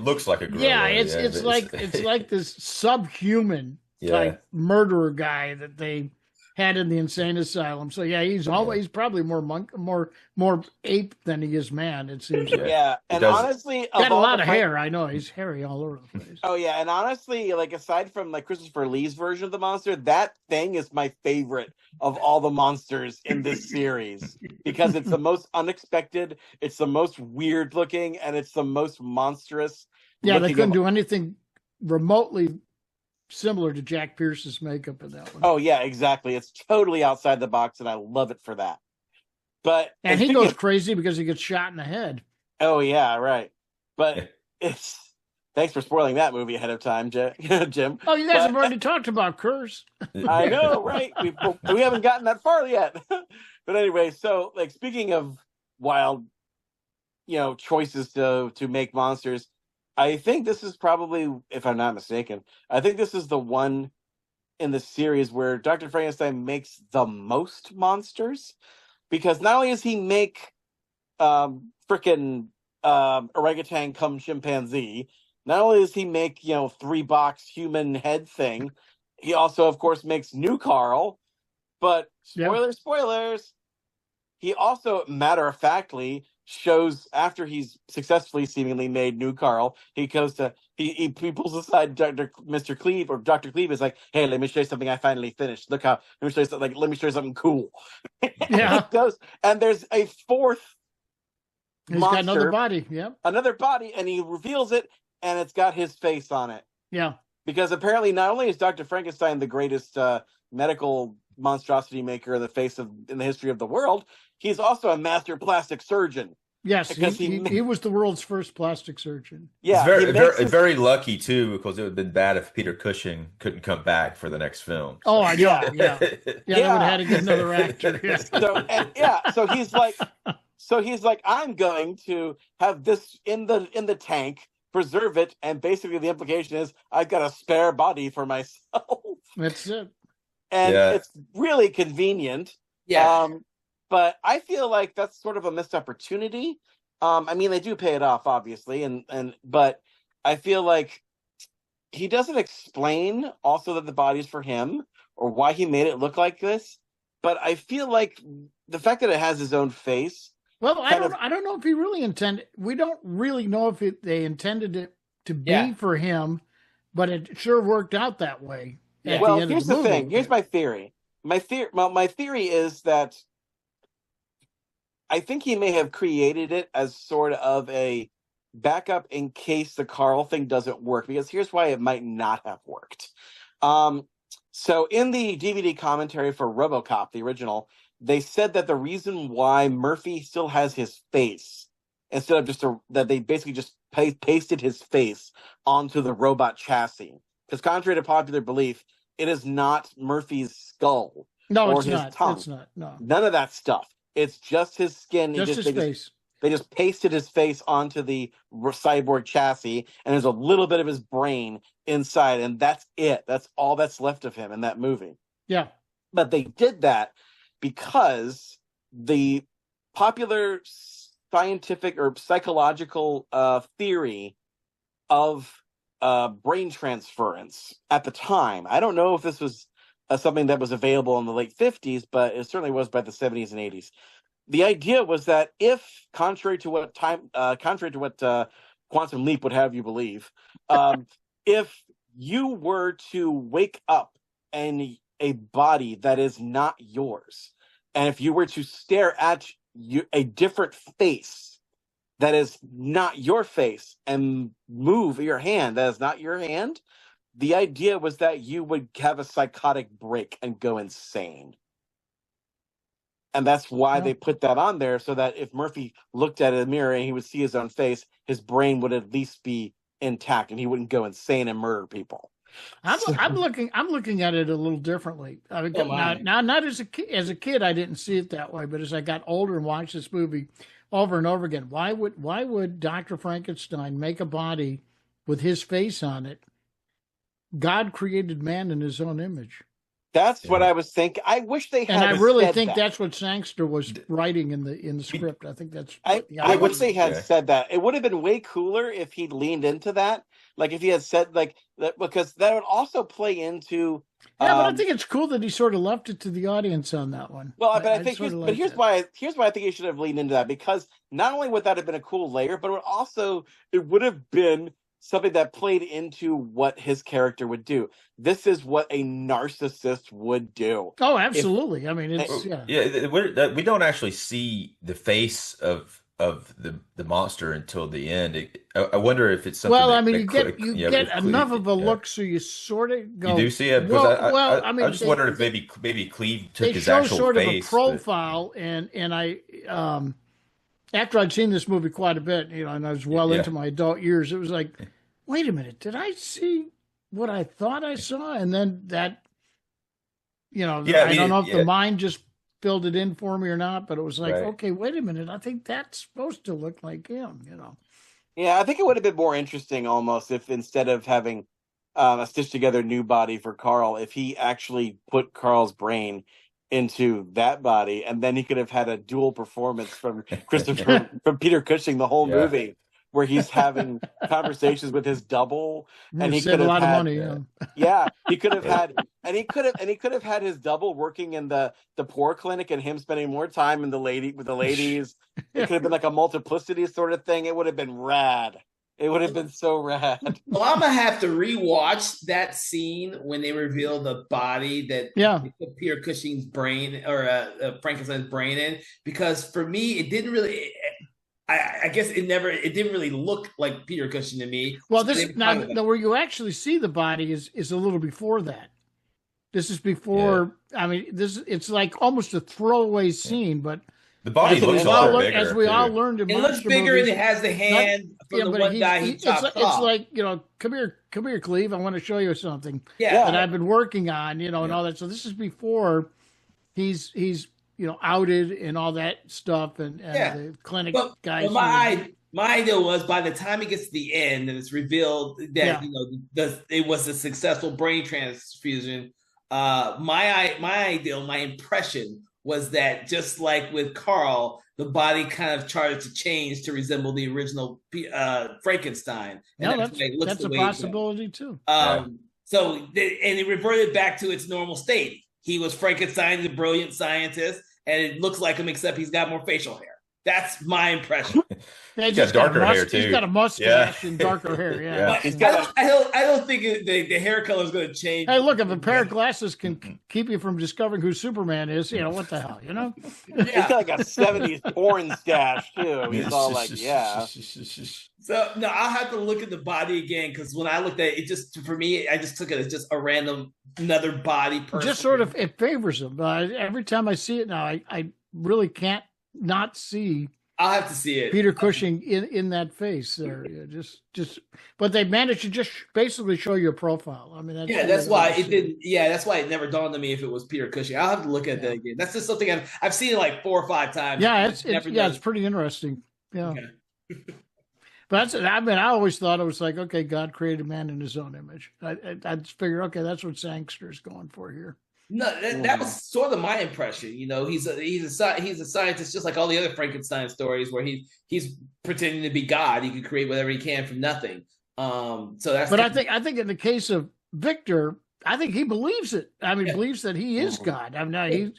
looks like a gorilla. Yeah, it's like this subhuman type murderer guy that they had in the insane asylum. So he's probably more ape than he is man, it seems like. Yeah, and honestly, got a lot of hair. I know he's hairy all over the place. Oh yeah, and honestly, like aside from like Christopher Lee's version of the monster, that thing is my favorite of all the monsters in this series because it's the most unexpected, it's the most weird looking, and it's the most monstrous. Yeah, they couldn't do anything remotely similar to Jack Pierce's makeup in that one. Oh yeah, exactly. It's totally outside the box, and I love it for that. And he goes crazy because he gets shot in the head. Oh yeah, right. But it's thanks for spoiling that movie ahead of time, Jim. Oh, you guys have already talked about Curse. I know, right? We haven't gotten that far yet. But anyway, so like speaking of wild, choices to make monsters. I think this is probably, if I'm not mistaken, I think this is the one in the series where Dr. Frankenstein makes the most monsters, because not only does he make frickin' orangutan cum chimpanzee, not only does he make 3-box human head thing, he also, of course, makes new Carl. But spoilers. He also, matter of factly, shows after he's successfully seemingly made new Carl, he goes to he pulls aside Mr. Cleve, or Dr. Cleve is like, hey, let me show you something I finally finished. Look how let me show you something cool. Yeah. He goes, and there's a fourth He's monster, got another body. Yep. Another body, and he reveals it, and it's got his face on it. Yeah. Because apparently not only is Dr. Frankenstein the greatest medical monstrosity maker in the history of the world, he's also a master plastic surgeon. Yes, he was the world's first plastic surgeon. Yeah, it's very lucky too, because it would have been bad if Peter Cushing couldn't come back for the next film. So. Oh, I know. Yeah. They would have had to get another actor. Yeah. So he's like, I'm going to have this in the tank, preserve it, and basically the implication is I've got a spare body for myself. That's it. And it's really convenient. Yeah. But I feel like that's sort of a missed opportunity. I mean, they do pay it off, obviously, but I feel like he doesn't explain also that the body's for him or why he made it look like this. But I feel like the fact that it has his own face. Well, I don't know if he really intended. We don't really know if they intended it to be for him, but it sure worked out that way. Yeah. Well, here's the thing. Here's my theory. My theory is that I think he may have created it as sort of a backup in case the Carl thing doesn't work, because here's why it might not have worked. So in the DVD commentary for RoboCop, the original, they said that the reason why Murphy still has his face, instead of that they basically just pasted his face onto the robot chassis, because contrary to popular belief, it is not Murphy's skull or his tongue. It's not. No. None of that stuff. It's just his skin. Just his face. They just pasted his face onto the cyborg chassis, and there's a little bit of his brain inside, and that's it. That's all that's left of him in that movie. Yeah. But they did that because the popular scientific or psychological theory of brain transference at the time, I don't know if this was something that was available in the late 50s, but it certainly was by the 70s and 80s. The idea was that if, contrary to what Quantum Leap would have you believe, if you were to wake up in a body that is not yours, and if you were to stare at a different face that is not your face and move your hand that is not your hand, the idea was that you would have a psychotic break and go insane. And that's why they put that on there, so that if Murphy looked at a mirror and he would see his own face, his brain would at least be intact and he wouldn't go insane and murder people. I'm looking at it a little differently. I mean, now, not as a kid, I didn't see it that way, but as I got older and watched this movie over and over again, why would Dr. Frankenstein make a body with his face on it? God created man in his own image. That's what I was thinking. I wish they had. And I really think that's what Sangster was writing in the script. I think that's. I wish they had said that. It would have been way cooler if he'd leaned into that. Like if he had said that, because that would also play into. Yeah, but I think it's cool that he sort of left it to the audience on that one. Well, but I think here's why I think he should have leaned into that, because not only would that have been a cool layer, but it would have been something that played into what his character would do. This is what a narcissist would do. Oh, absolutely. We don't actually see the face of the monster until the end. I wonder if it's something. Well, you get enough of a look, so you sort of go. You do see it. I just wondered if maybe Cleve took his actual face. They show sort of a profile, and I. After I'd seen this movie quite a bit, and I was well into my adult years, it was like, wait a minute, did I see what I thought I saw? And then that, I don't know if the mind just filled it in for me or not, but it was like, okay, wait a minute, I think that's supposed to look like him, Yeah, I think it would have been more interesting almost if instead of having a stitched together new body for Carl, if he actually put Carl's brain into that body, and then he could have had a dual performance from Peter Cushing the whole movie, where he's having conversations with his double, and he save could a have lot of had, money. yeah, he could have had, and he could have had his double working in the poor clinic, and him spending more time in the ladies. It could have been like a multiplicity sort of thing. It would have been rad. It would have been so rad. Well, I'm gonna have to rewatch that scene when they reveal the body that they put Peter Cushing's brain or Frankenstein's brain in, because for me it didn't really. I guess it didn't really look like Peter Cushing to me. Well, this now where you actually see the body is a little before that. This is before. Yeah. I mean, it's like almost a throwaway scene, but the body looks a lot bigger. As we all learned in monster movies. It looks bigger, movies, and it has the hand from the one guy he chopped off. It's like, come here, Cleve. I want to show you something that I've been working on, and all that. So this is before he's outed and all that stuff, and the clinic guys. But my idea was, by the time it gets to the end and it's revealed that it was a successful brain transfusion, my impression was that, just like with Carl, the body kind of started to change to resemble the original Frankenstein. And that's a possibility too. So it reverted back to its normal state. He was Frankenstein, the brilliant scientist, and it looks like him, except he's got more facial hair. That's my impression. He's got darker hair too. He's got a mustache and darker hair. Yeah. I don't think the hair color is going to change. Hey, look, if a pair of glasses can keep you from discovering who Superman is, what the hell, He's got like a 70s porn stash too. He's all like, So no, I'll have to look at the body again, because when I looked at it, for me, I just took it as just a random another body person. Just sort of, it favors him. Every time I see it now, I really can't not see. I'll have to see it. Peter Cushing in that face there. But they managed to just basically show you a profile. I mean, that's why it didn't. Yeah, that's why it never dawned on me if it was Peter Cushing. I'll have to look at that again. That's just something I've seen it like 4 or 5 times. Yeah, it's pretty interesting. Yeah. Okay. But I always thought it was like, okay, God created man in his own image. I just figured, okay, that's what Sangster is going for here. No, that was sort of my impression. He's a scientist, just like all the other Frankenstein stories, where he's pretending to be God. He can create whatever he can from nothing. So that's. But I think in the case of Victor, I think he believes it. I mean, believes that he is God. I mean,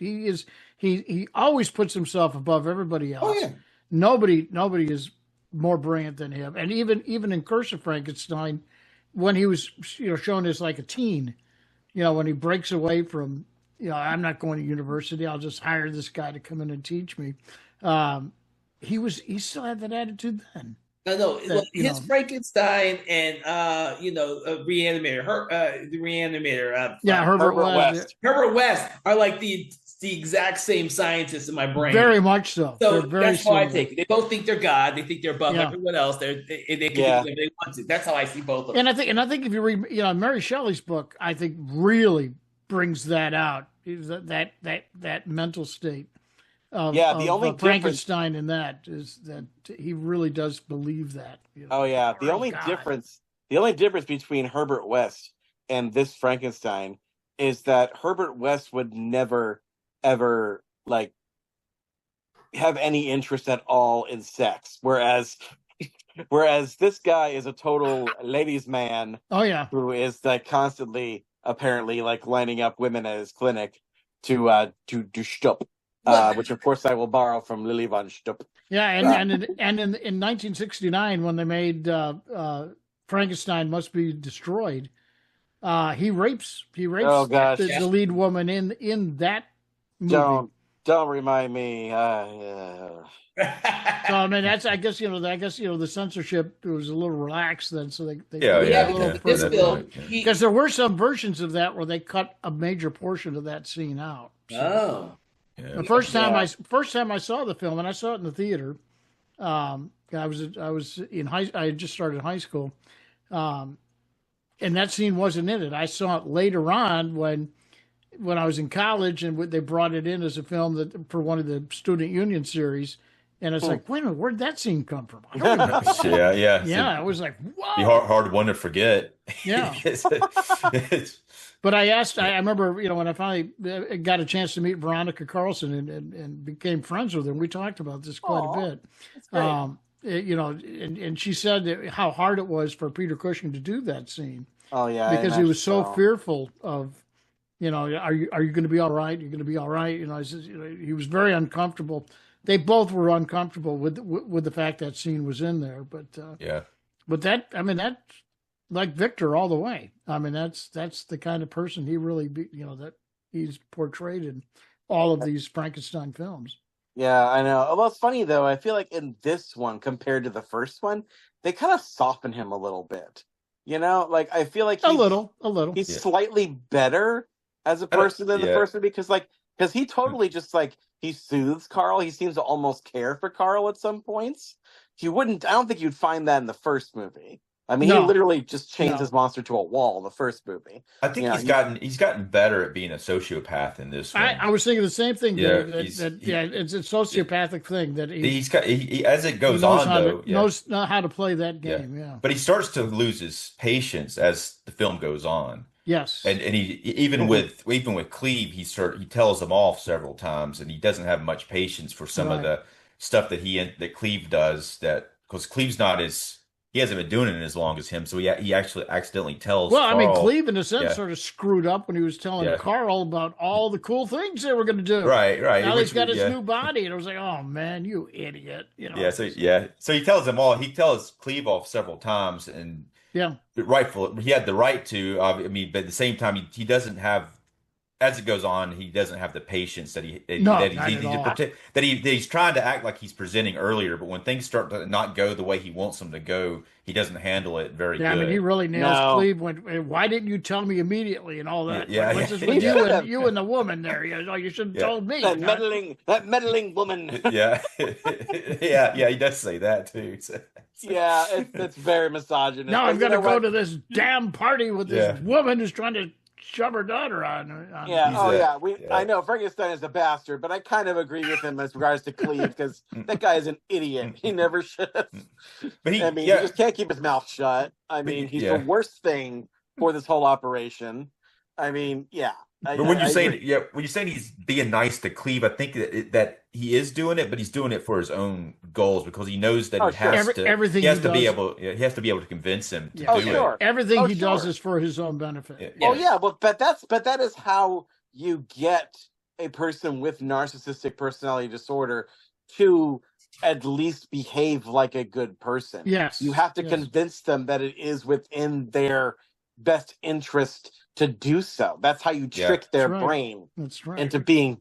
he always puts himself above everybody else. Oh, yeah. Nobody is more brilliant than him. And even in Curse of Frankenstein, when he was shown as like a teen. When he breaks away from, I'm not going to university, I'll just hire this guy to come in and teach me. He still had that attitude then. No, his Frankenstein and Reanimator, the Reanimator. Herbert West. Herbert West are like the exact same scientists in my brain. Very much so. So that's how I take it. They both think they're God. They think they're above everyone else. They can do whatever they want to. That's how I see both of them. And I think if you read, Mary Shelley's book, I think really brings that out. That mental state. The only Frankenstein in that is that he really does believe that. The only difference between Herbert West and this Frankenstein is that Herbert West would never ever have any interest at all in sex, whereas this guy is a total ladies' man. Oh yeah, who is constantly apparently lining up women at his clinic to do stup. Which of course I will borrow from Lily von Stupp. Yeah, and in 1969 when they made Frankenstein Must Be Destroyed, he rapes the lead woman in that movie. Don't remind me. So I mean, that's I guess the censorship was a little relaxed then, so they because there were some versions of that where they cut a major portion of that scene out. So. Yeah. The first time I saw the film, and I saw it in the theater, I was in I had just started high school, and that scene wasn't in it. I saw it later on when I was in college, and they brought it in as a film for one of the student union series. And it's like, wait a minute, where'd that scene come from? I don't remember. Yeah. I was like, wow. Be hard one to forget. Yeah. But I remember, when I finally got a chance to meet Veronica Carlson and became friends with her, we talked about this quite a bit. and she said how hard it was for Peter Cushing to do that scene. Oh yeah, because he was so fearful of, are you going to be all right? You're going to be all right. He was very uncomfortable. They both were uncomfortable with the fact that scene was in there. But but that's like Victor all the way. I mean, that's the kind of person he really that he's portrayed in all of these Frankenstein films. Yeah, I know. Well, it's funny though. I feel like in this one compared to the first one, they kind of soften him a little bit. Like I feel like a little. He's slightly better as a person than the first one because he totally just he soothes Carl. He seems to almost care for Carl at some points. I don't think you'd find that in the first movie. I mean, he literally just chains his monster to a wall in the first movie. I think he's gotten better at being a sociopath in this one. I was thinking the same thing. It's a sociopathic thing that he as it goes on knows how to play that game. Yeah. But he starts to lose his patience as the film goes on. Yes, and he even with Cleve, he tells him off several times, and he doesn't have much patience for some of the stuff that Cleve does. Because Cleve's not as he hasn't been doing it as long as him, so he actually accidentally tells. Well, Carl, I mean, Cleve in a sense sort of screwed up when he was telling Carl about all the cool things they were going to do. Right. Now he's got his new body, and I was like, "Oh man, you idiot!" So he tells him all. He tells Cleve off several times, and he had the right to. But at the same time, he doesn't have. As it goes on, he doesn't have the patience that he's trying to act like he's presenting earlier. But when things start to not go the way he wants them to go, he doesn't handle it very good. I mean, he really nails Cleve. Why didn't you tell me immediately and all that? What's this with you and the woman there? You should have told me. That meddling woman. Yeah, he does say that too. So. Yeah, it's very misogynist. Now I'm going to go to this damn party with this woman who's trying to shove her daughter on. I know Frankenstein is a bastard, but I kind of agree with him as regards to Cleve because that guy is an idiot. He never should. But he just can't keep his mouth shut. I mean, he's the worst thing for this whole operation. I mean, But when you're saying he's being nice to Cleve, I think that he is doing it, but he's doing it for his own goals because he knows that he has to be able to convince him to do it. Everything he does is for his own benefit. But that is how you get a person with narcissistic personality disorder to at least behave like a good person. Yes, you have to convince them that it is within their best interest to do so. That's how you trick their brain into being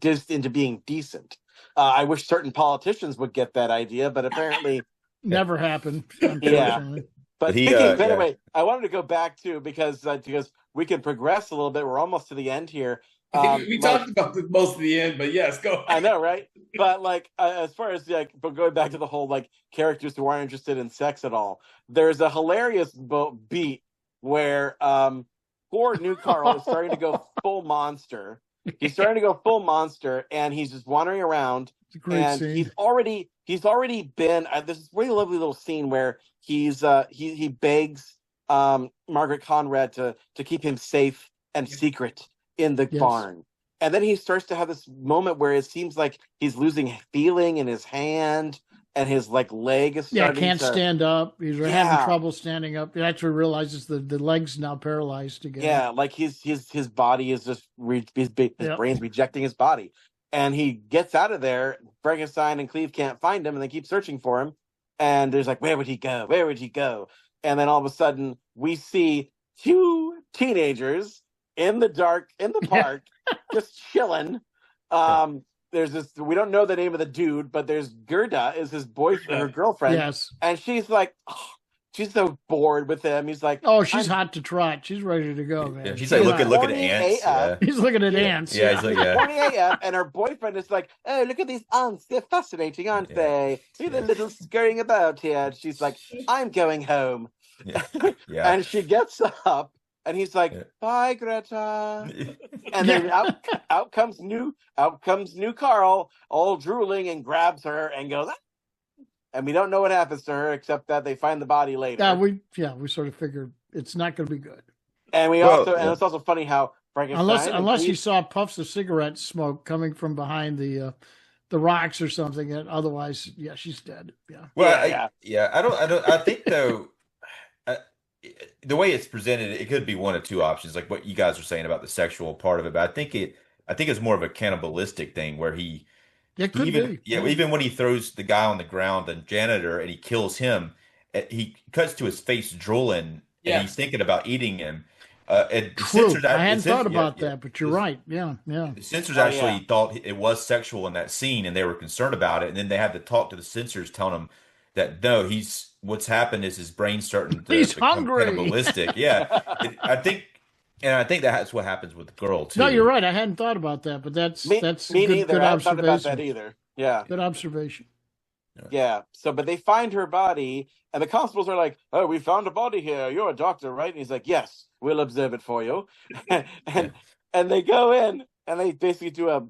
decent. I wish certain politicians would get that idea, but apparently never happened. But anyway, I wanted to go back to because we can progress a little bit. We're almost to the end here. We talked about most of the end, but yes, go ahead. I know, right? But as far as but going back to the whole characters who aren't interested in sex at all, there's a hilarious beat where poor new Carl is starting to go full monster. He's starting to go full monster, and he's just wandering around. It's a great scene. He's already been. This really lovely little scene where he begs Margaret Conrad to keep him safe and secret in the barn, and then he starts to have this moment where it seems like he's losing feeling in his hand. And his leg is starting can't stand up. He's having trouble standing up. He actually realizes the leg's now paralyzed again. Yeah, his body is just his brain's rejecting his body, and he gets out of there. Frankenstein and Cleve can't find him, and they keep searching for him. And there's where would he go? Where would he go? And then all of a sudden, we see two teenagers in the dark in the park, just chilling. There's this, we don't know the name of the dude, but there's Gerda is his boyfriend, her girlfriend. Yes. And she's she's so bored with him. He's she's hot to trot. She's ready to go, man. Yeah, she's looking at ants. Yeah. He's looking at ants. Yeah, he's horny AF, and her boyfriend is oh, look at these ants. They're fascinating, aren't they? See the little scurrying about here. And she's I'm going home. Yeah. And she gets up. And he's bye, Greta. And then out comes new Carl, all drooling, and grabs her and goes. Ah! And we don't know what happens to her except that they find the body later. We sort of figured it's not going to be good. And it's also funny how Frankenstein, unless you saw puffs of cigarette smoke coming from behind the the rocks or something. And otherwise, yeah, she's dead. Yeah. Well, I think though, uh, the way it's presented, it could be one of two options, like what you guys are saying about the sexual part of it. But I think it's more of a cannibalistic thing where It could be. Yeah, even when he throws the guy on the ground, the janitor, and he kills him, he cuts to his face drooling, and he's thinking about eating him. And True. I hadn't thought about that, but you're right. Yeah, yeah. The censors actually thought it was sexual in that scene, and they were concerned about it. And then they had to talk to the censors, telling them that no, what's happened is his brain's starting to he's become hungry. cannibalistic. Yeah, I think that's what happens with the girl too. No, you're right. I hadn't thought about that, but that's me good, neither. good I haven't thought about observation. that either. Yeah, Good observation. yeah. So, but they find her body, and the constables are like, "Oh, we found a body here. You're a doctor, right?" And he's like, "Yes, we'll observe it for you." and they go in, and they basically do a.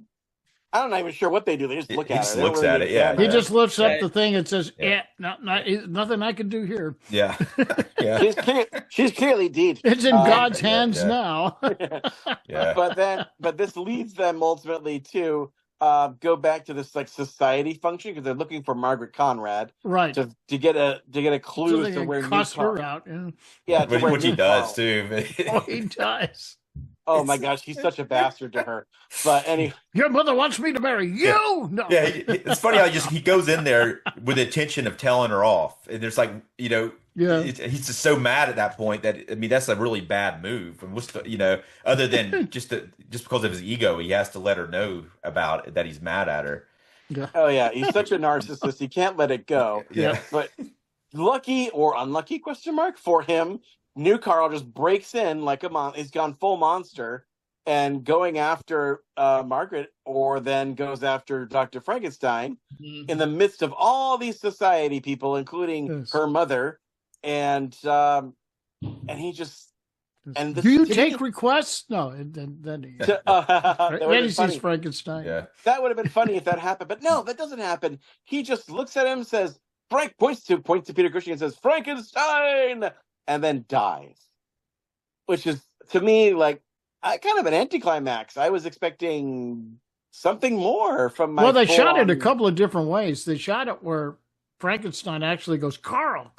I'm not even sure what they do. They just look at it. He just looks at it. Yeah. He just lifts up the thing and says, nothing I can do here. Yeah. Yeah. She's clearly dead. It's in God's hands now. Yeah. But this leads them ultimately to go back to this like society function because they're looking for Margaret Conrad, right? To get a clue so as to where cuss her out. Yeah, which he does too. Oh, he does. Oh my gosh, he's such a bastard to her. But anyway, your mother wants me to marry you. Yeah. No. Yeah, it's funny how he goes in there with the intention of telling her off, and there's like he's just so mad at that point that that's a really bad move. And what's the other than just because of his ego, he has to let her know about it, that he's mad at her. Yeah. Oh yeah, he's such a narcissist. He can't let it go. Yeah. But lucky or unlucky for him. New Carl just breaks in like he's gone full monster and going after Margaret, or then goes after Dr. Frankenstein in the midst of all these society people, including her mother, and he just do you take requests? No, then he sees Frankenstein. Yeah, that would have been funny if that happened, but no, that doesn't happen. He just looks at him, says Frank, points to Peter Cushing and says Frankenstein. And then dies, which is to me like kind of an anticlimax. I was expecting something more from my. Well, they shot it a couple of different ways. They shot it where Frankenstein actually goes, Carl.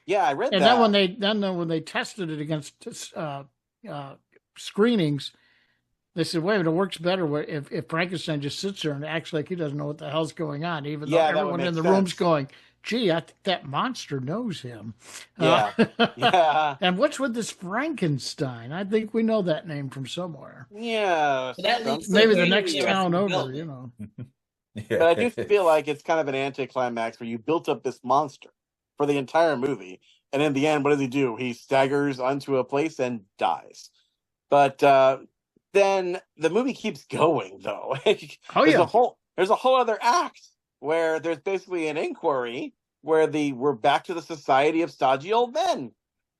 Yeah, I read that. And then when they tested it against screenings, they said, "Wait, it works better if Frankenstein just sits there and acts like he doesn't know what the hell's going on, even though everyone in the room's going." Gee, I think that monster knows him. Yeah. Yeah. And what's with this Frankenstein? I think we know that name from somewhere. Yeah. Maybe the next town over, Yeah. But I do feel like it's kind of an anticlimax where you built up this monster for the entire movie. And in the end, what does he do? He staggers onto a place and dies. But then the movie keeps going, though. There's a whole other act where there's basically an inquiry where we're back to the Society of Stodgy Old Men.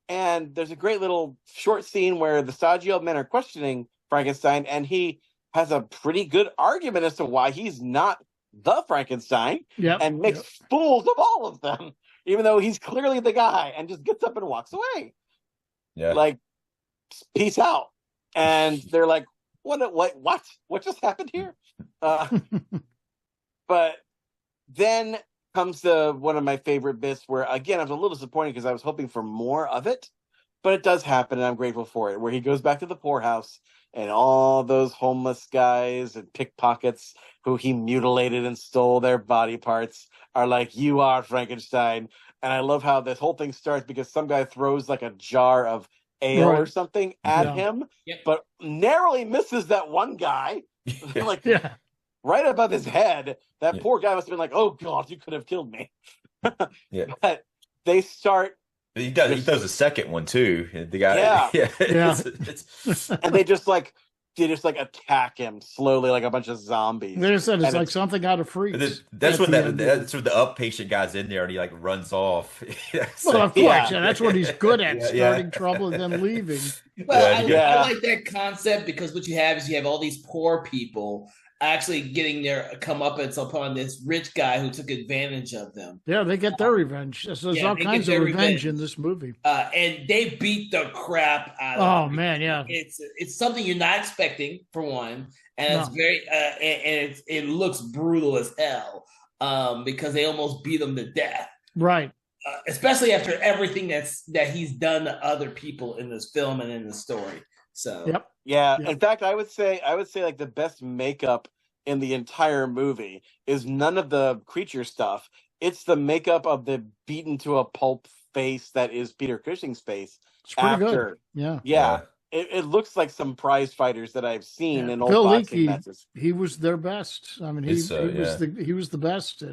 And there's a great little short scene where the stodgy old men are questioning Frankenstein, and he has a pretty good argument as to why he's not the Frankenstein, and makes fools of all of them, even though he's clearly the guy, and just gets up and walks away. Yeah. Like, peace out. And they're like, what just happened here? But then comes one of my favorite bits where, again, I was a little disappointed because I was hoping for more of it, but it does happen, and I'm grateful for it, where he goes back to the poorhouse, and all those homeless guys and pickpockets who he mutilated and stole their body parts are like, "You are Frankenstein." And I love how this whole thing starts because some guy throws like a jar of ale or something at him, but narrowly misses that one guy. Right above his head. That poor guy must have been like, "Oh God, you could have killed me." But they start. He does. He throws a second one too. The guy. And they just attack him slowly like a bunch of zombies. They said it's like something out of Freaks. That's when that's when the upatient guy's in there and he like runs off. Well, of course, that's what he's good at, starting trouble and then leaving. Well, I like that concept because what you have is you have all these poor people actually getting their comeuppance upon this rich guy who took advantage of them. Yeah, they get their revenge. So there's all kinds of revenge in this movie. And they beat the crap out of Oh him. man, yeah. It's something you're not expecting, for one, and it's very and it looks brutal as hell because they almost beat him to death. Right. Especially after everything that he's done to other people in this film and in the story. So yep. Yeah. In fact, I would say like the best makeup in the entire movie is none of the creature stuff. It's the makeup of the beaten to a pulp face that is Peter Cushing's face. It's pretty good. Yeah. It looks like some prize fighters that I've seen in old Bill boxing Leakey, matches. he was their best. I mean, he was the best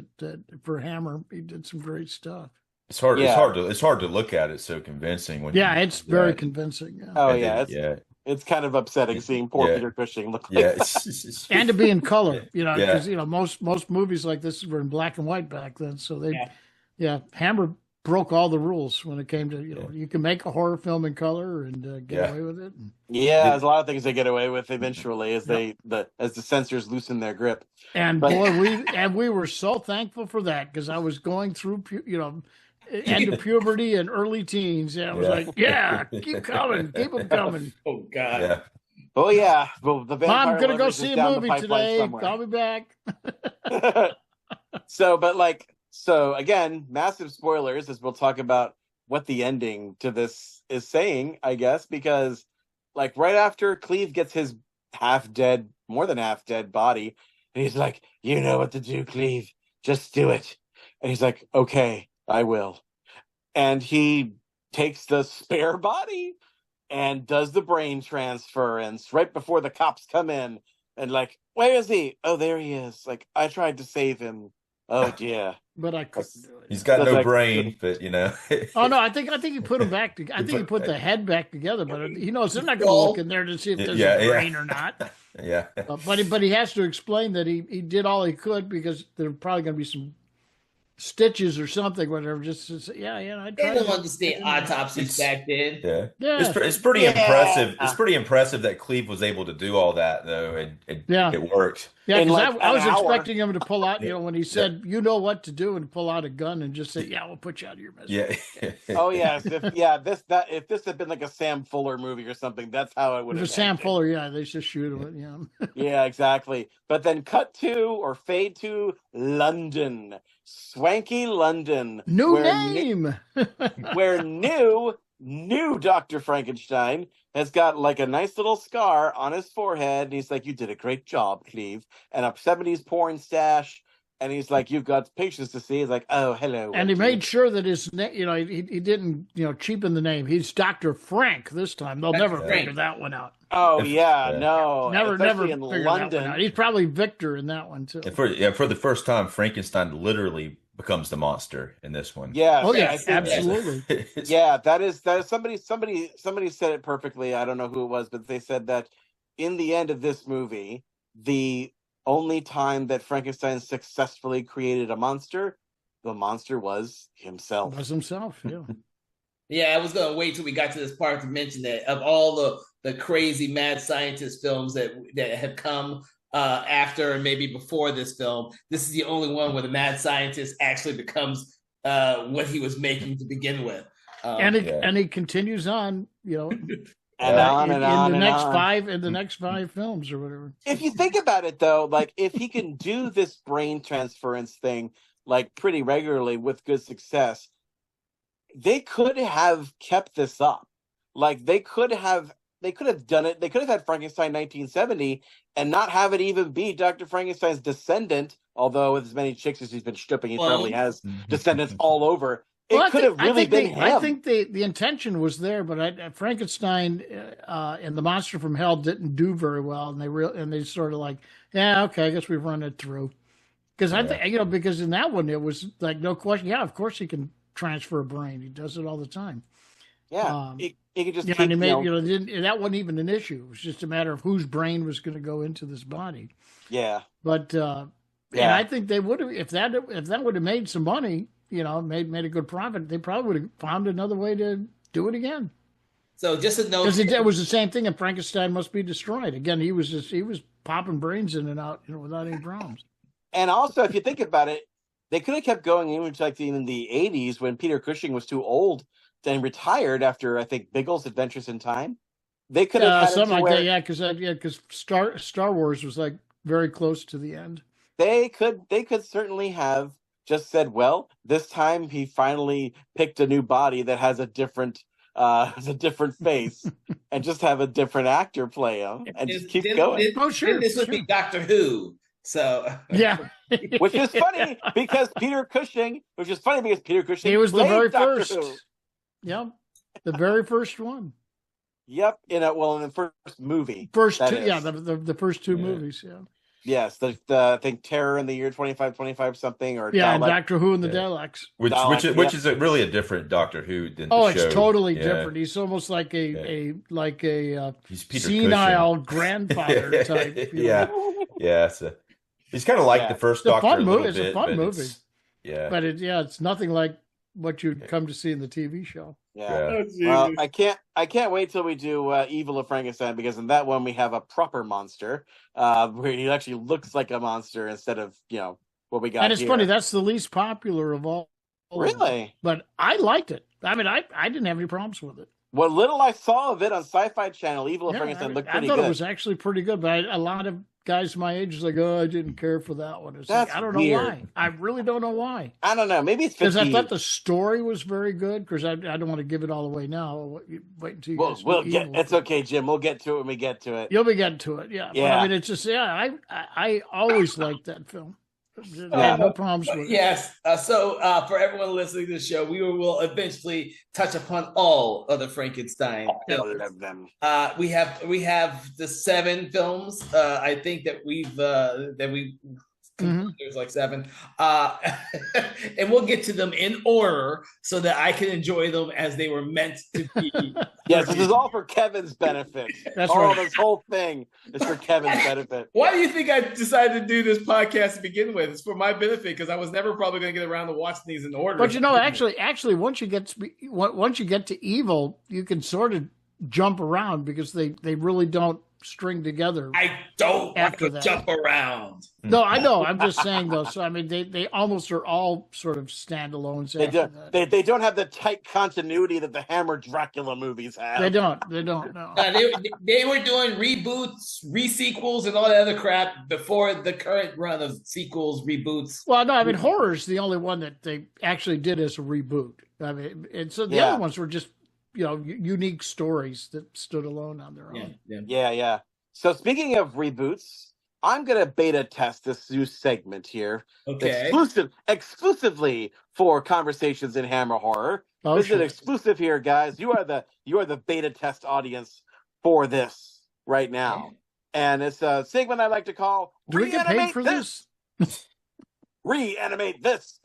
for Hammer. He did some great stuff. It's hard to look at it so convincing when it's very convincing. Yeah. Oh yeah, it's kind of upsetting seeing poor Peter Cushing look like that. And to be in color, because most movies like this were in black and white back then. So Hammer broke all the rules when it came to you can make a horror film in color and get away with it. There's a lot of things they get away with eventually as the censors loosen their grip. And we were so thankful for that because I was going through end of puberty and early teens. And I was like, keep coming, keep them coming. Oh God. Yeah. Oh yeah. Well, the Mom, I'm gonna go see a movie today. Call me back. So again, massive spoilers as we'll talk about what the ending to this is saying, I guess, because like right after Cleve gets his more than half dead body, and he's like, you know what to do, Cleve. Just do it. And he's like, okay, I will. And he takes the spare body and does the brain transference right before the cops come in and like, where is he? Oh, there he is. Like, I tried to save him. Oh dear. But I couldn't do it. He's got no brain, but Oh no, I think he put him back. I think he put the head back together, but he knows they're not going to look in there to see if there's a brain or not. Yeah. But he has to explain that he did all he could because there's probably going to be some stitches or something, whatever. Just I tried. They don't understand autopsies back then. Yeah. It's pretty impressive. It's pretty impressive that Cleve was able to do all that though, and it worked. Yeah, because I was expecting him to pull out, when he said, "You know what to do," and pull out a gun and just say, "Yeah, we'll put you out of your misery." Yeah. Oh yes, if this had been like a Sam Fuller movie or something, that's how it would have. Sam Fuller, they just shoot him. Yeah, exactly. But then cut to or fade to London. Swanky London. New name. Where new Dr. Frankenstein has got like a nice little scar on his forehead. And he's like, you did a great job, Cleve. And a 70s porn stash. And he's like, you've got pictures to see. He's like, oh, hello. And he made sure that his name, he didn't, cheapen the name. He's Dr. Frank this time. They'll never figure that one out. Oh, yeah, no. Never in figure London. that one out. He's probably Victor in that one, too. And for the first time, Frankenstein literally becomes the monster in this one. Yeah. Oh, yeah, absolutely. Yeah, that is somebody said it perfectly. I don't know who it was, but they said that in the end of this movie, the only time that Frankenstein successfully created a monster, the monster was himself. Yeah. Yeah, I was going to wait till we got to this part to mention that of all the crazy mad scientist films that have come after and maybe before this film, this is the only one where the mad scientist actually becomes what he was making to begin with. And he continues on, And on and on in and the next five films or whatever. If you think about it, though, like if he can do this brain transference thing like pretty regularly with good success, they could have kept this up. Like they could have done it. They could have had Frankenstein 1970 and not have it even be Dr. Frankenstein's descendant. Although with as many chicks as he's been stripping, he probably has descendants all over. It could have really been him. I think the intention was there, but Frankenstein and the Monster from Hell didn't do very well, and they sort of like, yeah, okay, I guess we've run it through. Because I think because in that one it was like no question, yeah, of course he can transfer a brain. He does it all the time. Yeah, he could just. And he made that wasn't even an issue. It was just a matter of whose brain was going to go into this body. Yeah, but and I think they would have if that would have made some money. Made a good profit. They probably would have found another way to do it again. So just a note, because it was the same thing. And Frankenstein must be destroyed again. He was popping brains in and out, without any problems. And also, if you think about it, they could have kept going into like in the 80s when Peter Cushing was too old and retired after, I think, Biggles' Adventures in Time. They could have had something like that, yeah, because Star Wars was like very close to the end. They could certainly have just said, well, this time he finally picked a new body that has a different face, and just have a different actor play him and just keep going. Sure. This would be Doctor Who. So yeah, which is funny because Peter Cushing, he was the very first. Yep, the very first one. Yep, in the first movie. First two, the first two movies, yeah. Yes, the I think Terror in the Year 2525 something, or and Doctor Who and the Daleks, which is really a different Doctor Who than the show. It's totally different. He's almost like a he's Peter senile Cushing. grandfather type. Yeah. So he's kind of like the first Doctor. It's a fun movie. But it's nothing like what you'd come to see in the TV show. Yeah. Well, I can't wait till we do Evil of Frankenstein, because in that one we have a proper monster, where he actually looks like a monster instead of what we got. And it's funny, that's the least popular of all. Really? But I liked it. I mean, I didn't have any problems with it. What little I saw of it on Sci-Fi Channel, Evil of Frankenstein looked pretty good. I thought it was actually pretty good, but a lot of guys my age is like, I didn't care for that one. That's I don't weird. know why. I really don't know why. I don't know. Maybe it's because I thought the story was very good. Because I don't want to give it all away now. Wait until you it's okay, Jim. We'll get to it when we get to it. You'll be getting to it, yeah. But, I mean, it's just I always liked that film. No problems with it. Yes. So for everyone listening to the show, we will eventually touch upon all of the Frankenstein films. We have the 7 films. I think that we've there's like 7, and we'll get to them in order so that I can enjoy them as they were meant to be. Yes, this is all for Kevin's benefit. That's right. This whole thing is for Kevin's benefit. Why do you think I decided to do this podcast to begin with? It's for my benefit, because I was never probably going to get around to watching these in order. But actually, once you get to Evil, you can sort of jump around, because they really don't string together. I don't want to jump around. No, I know. I'm just saying though. So I mean, they almost are all sort of standalones. They don't have the tight continuity that the Hammer Dracula movies have. They don't. No. They were doing reboots, re-sequels, and all that other crap before the current run of sequels, reboots. Well, no, I mean, horror's the only one that they actually did as a reboot. I mean, and so the other ones were just unique stories that stood alone on their own. Yeah. So speaking of reboots, I'm going to beta test this new segment here. Okay. Exclusively for Conversations in Hammer Horror. This is an exclusive here, guys. You are the beta test audience for this right now. And it's a segment I like to call Do we get paid for this? Reanimate this.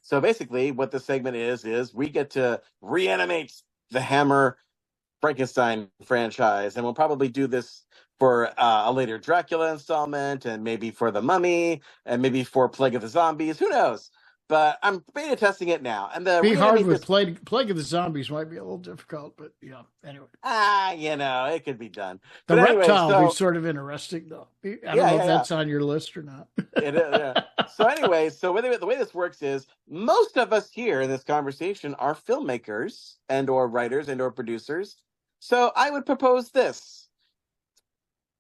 So basically what the segment is we get to reanimate the Hammer Frankenstein franchise, and we'll probably do this for a later Dracula installment, and maybe for The Mummy, and maybe for Plague of the Zombies. Who knows? But I'm beta testing it now. And be hard with Plague of the Zombies might be a little difficult, but anyway. It could be done. The reptile will be sort of interesting, though. I don't know if that's on your list or not. It is, yeah. So anyway, the way this works is most of us here in this conversation are filmmakers and or writers and or producers. So I would propose this.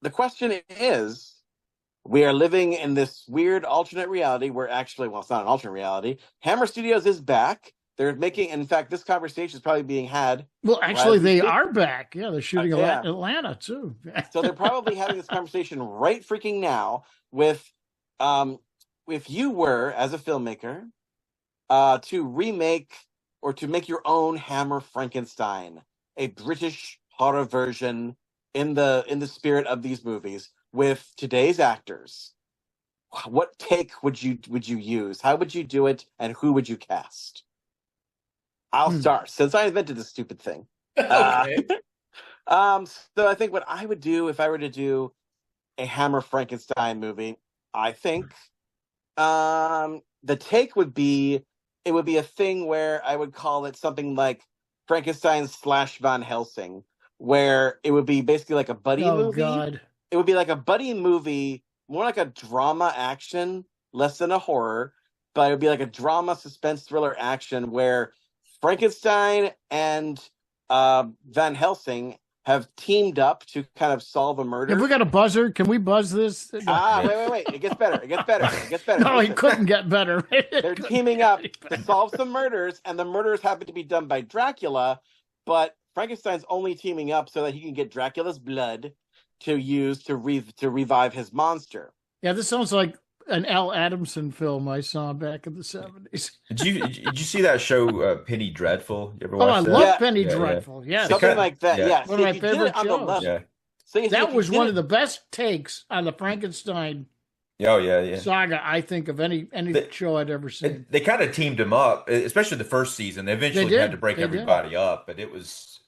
The question is, we are living in this weird alternate reality where actually, well, it's not an alternate reality. Hammer Studios is back. They're making, in fact, this conversation is probably being had. Well, actually, they are back. Yeah, they're shooting Atlanta, too. So they're probably having this conversation right freaking now with, if you were, as a filmmaker, to remake or to make your own Hammer Frankenstein, a British horror version in the spirit of these movies, with today's actors, what take would you use? How would you do it, and who would you cast? I'll start, since I invented this stupid thing. Okay. So I think what I would do if I were to do a Hammer Frankenstein movie, I think the take would be, it would be a thing where I would call it something like Frankenstein / Van Helsing, where it would be basically like a buddy movie. God. it would be like a buddy movie, more like a drama action, less than a horror, but it would be like a drama, suspense, thriller action where Frankenstein and Van Helsing have teamed up to kind of solve a murder. Have we got a buzzer? Can we buzz this? Wait. It gets better. It gets better. No, it couldn't get better. They're teaming up to solve some murders, and the murders happen to be done by Dracula, but Frankenstein's only teaming up so that he can get Dracula's blood to use to revive his monster. Yeah, this sounds like an Al Adamson film I saw back in the 70s. Did you see that show Penny Dreadful? You ever watch that? I love Penny Dreadful. Yeah. Something like that. Yeah. One of my favorite shows. That was one of the best takes on the Frankenstein saga, I think, of any show I'd ever seen. They kind of teamed him up, especially the first season. They eventually had to break everybody up, but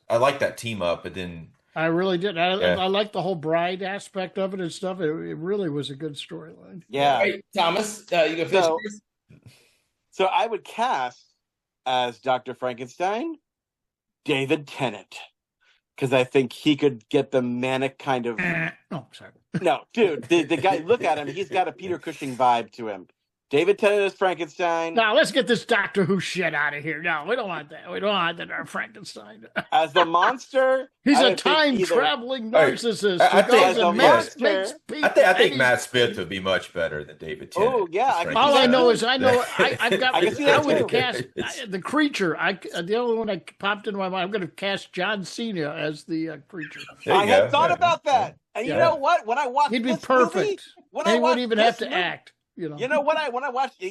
I like that team up, but then I really did. I like the whole bride aspect of it and stuff. It really was a good storyline. Yeah. Right, Thomas, you go finish first? So I would cast as Dr. Frankenstein David Tennant, because I think he could get the manic kind of. Oh, sorry. No, dude, the guy. Look at him. He's got a Peter Cushing vibe to him. David Tennant is Frankenstein. Now let's get this Doctor Who shit out of here. No, we don't want that. We don't want that. Our Frankenstein as the monster. He's a time-traveling narcissist. I think Matt Smith would be much better than David Tennant. Oh yeah. All I know is I would cast the creature. The only one that popped into my mind. I'm going to cast John Cena as the creature. I had thought about that, and you know what? When I watched, he'd be perfect. He wouldn't even have to act. You know what? When I watched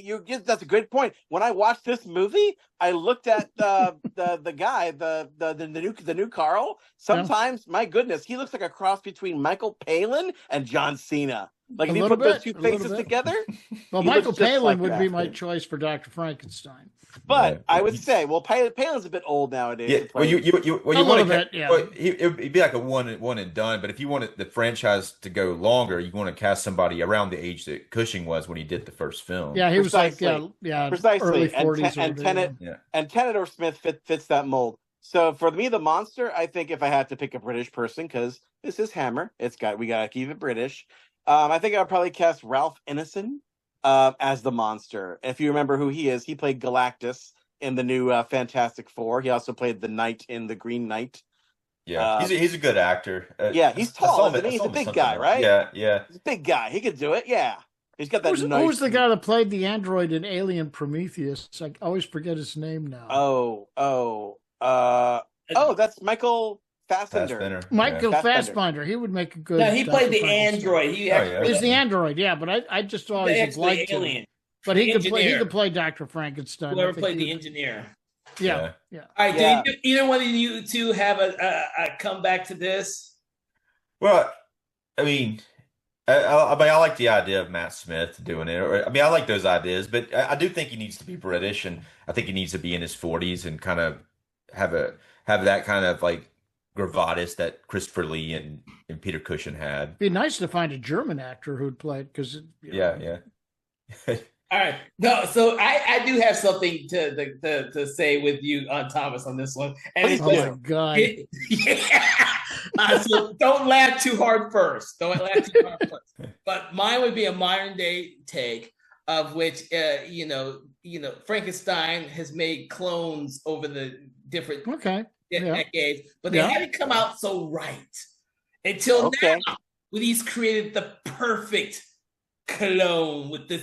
that's a great point. When I watched this movie, I looked at the guy, the new Carl. Sometimes, my goodness, he looks like a cross between Michael Palin and John Cena. Like if you put those two faces together. Well, Michael Palin would be my choice for Dr. Frankenstein. But I would say, Palin's a bit old nowadays. Yeah, well, you want to. It'd be like a one and done. But if you want the franchise to go longer, you want to cast somebody around the age that Cushing was when he did the first film. Yeah, he was precisely. Early 40s. And Tennant or Smith fits that mold. So for me, the monster, I think if I had to pick a British person, because this is Hammer, we gotta keep it British. I think I'd probably cast Ralph Ineson as the monster. If you remember who he is, he played Galactus in the new Fantastic Four. He also played the Knight in The Green Knight. Yeah, he's a good actor. He's tall, isn't he? He's a big guy, right? Yeah. He's a big guy. He could do it, yeah. He's got that Who was the guy that played the android in Alien Prometheus? I always forget his name now. That's Michael Fassbender. Michael Fassbender. He would make a good. No, he played the android. He's the android, yeah. But I just always liked him. But he could play Dr. Frankenstein. Whoever played the engineer. Yeah. All right. Do either one of you two have a comeback to this? Well, I mean, I like the idea of Matt Smith doing it. I like those ideas, but I do think he needs to be British, and I think he needs to be in his 40s and kind of have that kind of like gravitas that Christopher Lee and Peter Cushing had. It'd be nice to find a German actor who'd play it, because yeah. All right. No, so I do have something to say with you, Thomas, on this one. And my God. So don't laugh too hard first. But mine would be a modern day take of which, Frankenstein has made clones over the different decades, but they haven't come out so right until now, when he's created the perfect clone with the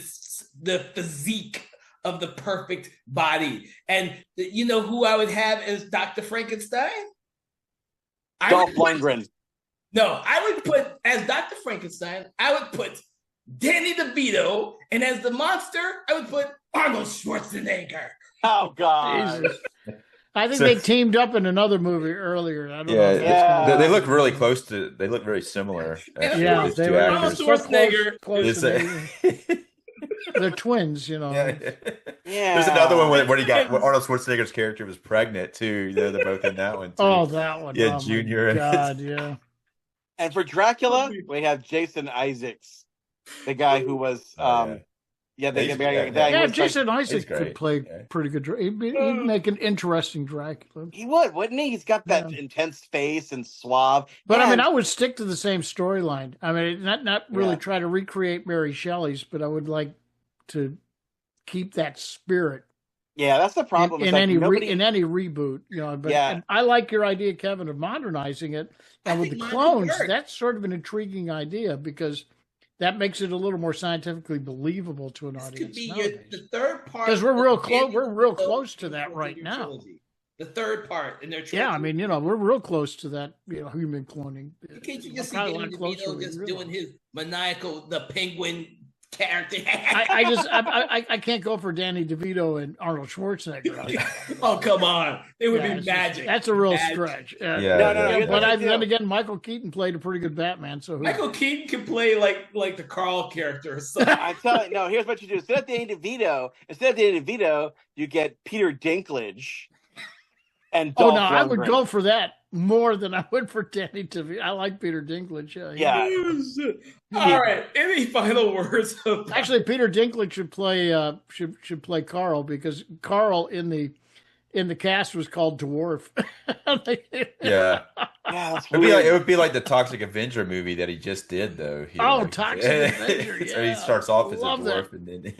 physique of the perfect body. And you know who I would have as Dr. Frankenstein? Dolph Lundgren. No, I would put as Dr. Frankenstein, I would put Danny DeVito, and as the monster, I would put Arnold Schwarzenegger. Oh God. Jesus. I think they teamed up in another movie earlier. I don't know. They look really close to. They look very similar. Actually, they were Arnold Schwarzenegger. Close they're twins, Yeah. There's another one where Arnold Schwarzenegger's character was pregnant too. They're both in that one too. Oh, that one. Yeah, Junior. God, yeah. And for Dracula, we have Jason Isaacs, the guy who was Yeah, Yeah, Jason Isaac great. could play pretty good. He'd make an interesting Dracula. He would, wouldn't he? He's got that intense face and suave. But I mean, I would stick to the same storyline. I mean, not really try to recreate Mary Shelley's, but I would like to keep that spirit. Yeah, that's the problem. In any reboot, you know. But and I like your idea, Kevin, of modernizing it. And with the clones, that's sort of an intriguing idea because that makes it a little more scientifically believable to an audience. Could be the third part because we're real close. We're real close to that right now. Trilogy. The third part in their trilogy. Yeah, I mean, you know, we're real close to that. You know, human cloning. Can't you just see Danny DeVito just doing his maniacal, the penguin character? I can't go for Danny DeVito and Arnold Schwarzenegger. Oh, come on. It would be magic. That's a real stretch. No. But then again, Michael Keaton played a pretty good Batman. So Michael Keaton can play like the Carl character. So. I'm telling you, no, here's what you do. Instead of Danny DeVito, you get Peter Dinklage and Dolph Lundgren. I would go for that more than I would for Danny DeVito. I like Peter Dinklage. Yeah. All right. Any final words? Actually, Peter Dinklage should play Carl because Carl in the cast was called Dwarf. Yeah. It would be like the Toxic Avenger movie that he just did, though. Toxic Avenger. Yeah. So he starts off as a dwarf, and then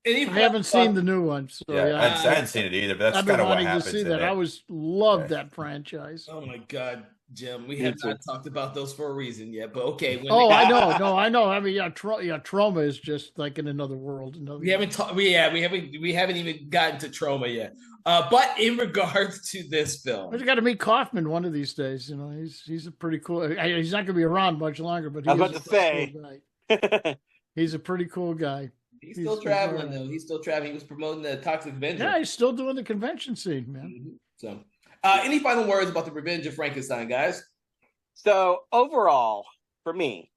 I haven't seen the new one, so I hadn't seen it either. But that's kind of what happens. To see that. I loved that franchise. Oh my God, Jim, we have not talked about those for a reason yet. But okay. I know. I mean, Trauma is just like in another world. We haven't even gotten to Trauma yet. But in regards to this film, we've got to meet Kaufman one of these days. You know, he's a pretty cool. He's not going to be around much longer, but he's a pretty cool guy. He's still traveling, though. He's still traveling. He was promoting the Toxic Avenger. Yeah, he's still doing the convention scene, man. Mm-hmm. So, any final words about the Revenge of Frankenstein, guys? So, overall, for me,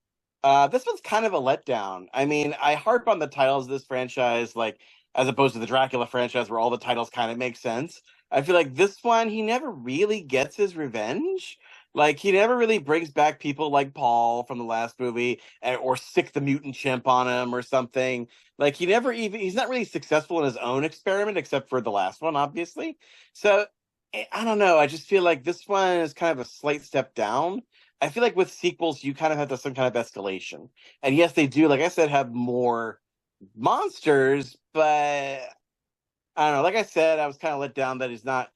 this was kind of a letdown. I mean, I harp on the titles of this franchise, like, as opposed to the Dracula franchise, where all the titles kind of make sense. I feel like this one, he never really gets his revenge. Like, he never really brings back people like Paul from the last movie or sick the mutant chimp on him or something. Like, he's not really successful in his own experiment, except for the last one, obviously. So, I don't know. I just feel like this one is kind of a slight step down. I feel like with sequels, you kind of have some kind of escalation. And yes, they do, like I said, have more monsters, but I don't know. Like I said, I was kind of let down that he's not.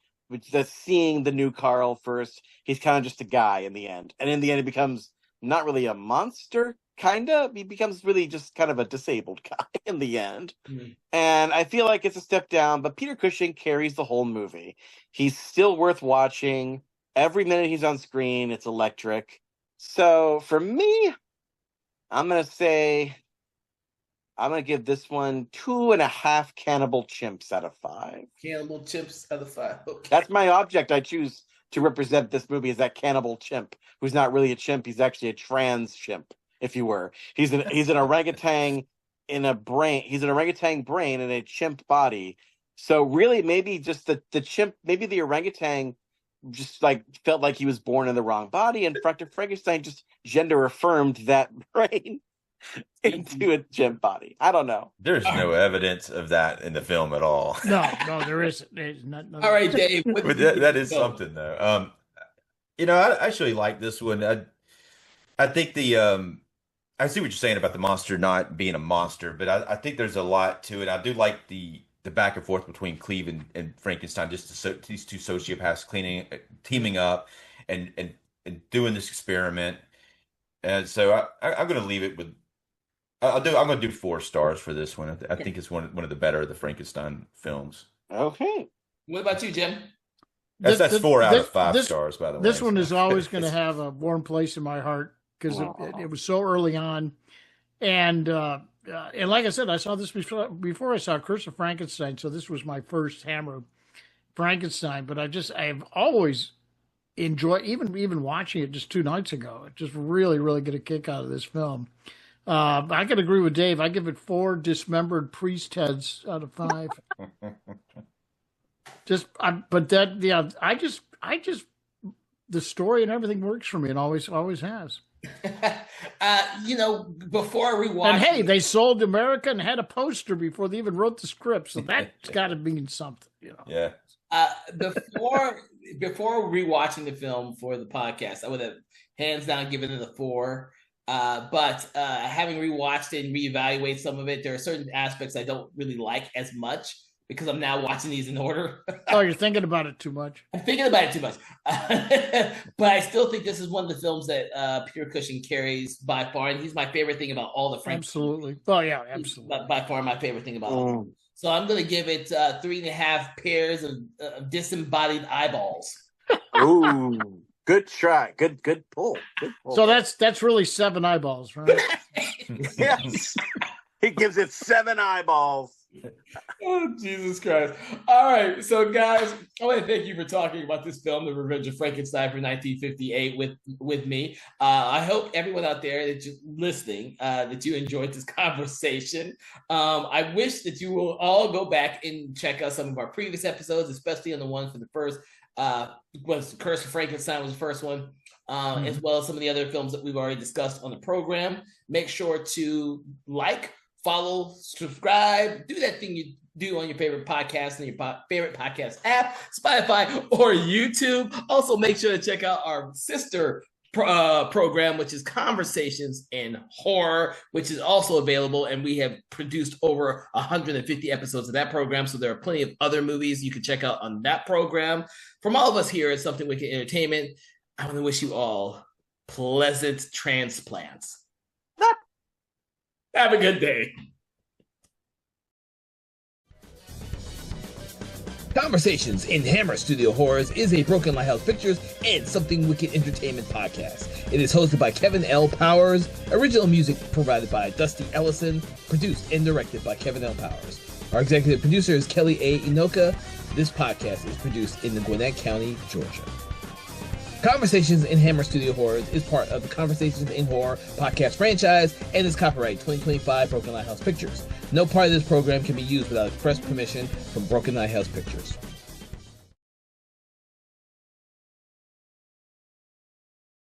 That's seeing the new Carl first, he's kind of just a guy in the end. And in the end, he becomes not really a monster, kind of. He becomes really just kind of a disabled guy in the end. Mm-hmm. And I feel like it's a step down, but Peter Cushing carries the whole movie. He's still worth watching. Every minute he's on screen, it's electric. So for me, I'm going to give this one 2.5 cannibal chimps out of 5. Cannibal chimps out of 5. Okay. That's my object I choose to represent this movie, is that cannibal chimp, who's not really a chimp. He's actually a trans chimp, if you were. He's an orangutan in a brain. He's an orangutan brain in a chimp body. So really, maybe just the chimp, maybe the orangutan just like felt like he was born in the wrong body, and Dr. Frankenstein just gender affirmed that brain into a chimp body. I don't know. There's no evidence of that in the film at all. No, there isn't. There's not. All right, Dave. But that is something, though. I actually like this one. I think I see what you're saying about the monster not being a monster, but I think there's a lot to it. I do like the back and forth between Cleve and Frankenstein, just these two sociopaths teaming up and doing this experiment. And so I'm going to leave it with. I'm going to do 4 stars for this one. I think it's one of the better of the Frankenstein films. Okay. What about you, Jim? That's 4 out of 5 stars, by the way. This one is always going to have a warm place in my heart because it was so early on. And like I said, I saw this before I saw Curse of Frankenstein. So this was my first Hammer Frankenstein. But I've always enjoyed, even watching it just 2 nights ago. I just really, really get a kick out of this film. I could agree with Dave. I give it 4 dismembered priest heads out of 5. I just the story and everything works for me, and always has. Before we watched, And hey, they sold America and had a poster before they even wrote the script, so that's got to mean something, Yeah. Before rewatching the film for the podcast, I would have hands down given it a 4. But having rewatched it and reevaluate some of it, there are certain aspects I don't really like as much because I'm now watching these in order. Oh, you're thinking about it too much. I'm thinking about it too much. But I still think this is one of the films that Peter Cushing carries by far, and he's my favorite thing about all the Frank. Absolutely. Oh yeah, absolutely. By far my favorite thing about all of them. So I'm going to give it 3.5 pairs of disembodied eyeballs. Ooh, good try. Good pull. Good pull. So that's really 7 eyeballs, right? Yes. He gives it 7 eyeballs. Oh, Jesus Christ. All right. So, guys, I want to thank you for talking about this film, The Revenge of Frankenstein from 1958 with me. I hope everyone out there that you're listening, that you enjoyed this conversation. I wish that you will all go back and check out some of our previous episodes, especially on the one for the first, was Curse of Frankenstein was the first one. As well as some of the other films that we've already discussed on the program. Make sure to follow, subscribe, do that thing you do on your favorite podcast and your favorite podcast app, Spotify or YouTube. Also, make sure to check out our sister program, which is Conversations in Horror, which is also available. And we have produced over 150 episodes of that program. So there are plenty of other movies you can check out on that program. From all of us here at Something Wicked Entertainment, I want to wish you all pleasant transplants. Have a good day. Conversations in Hammer Studio Horrors is a Broken Lighthouse Pictures and Something Wicked Entertainment podcast. It is hosted by Kevin L. Powers, original music provided by Dusty Ellison, produced and directed by Kevin L. Powers. Our executive producer is Kelly A. Inoka. This podcast is produced in Gwinnett County, Georgia. Conversations in Hammer Studio Horrors is part of the Conversations in Horror podcast franchise and is copyright 2025 Broken Lighthouse Pictures. No part of this program can be used without express permission from Broken Lighthouse Pictures.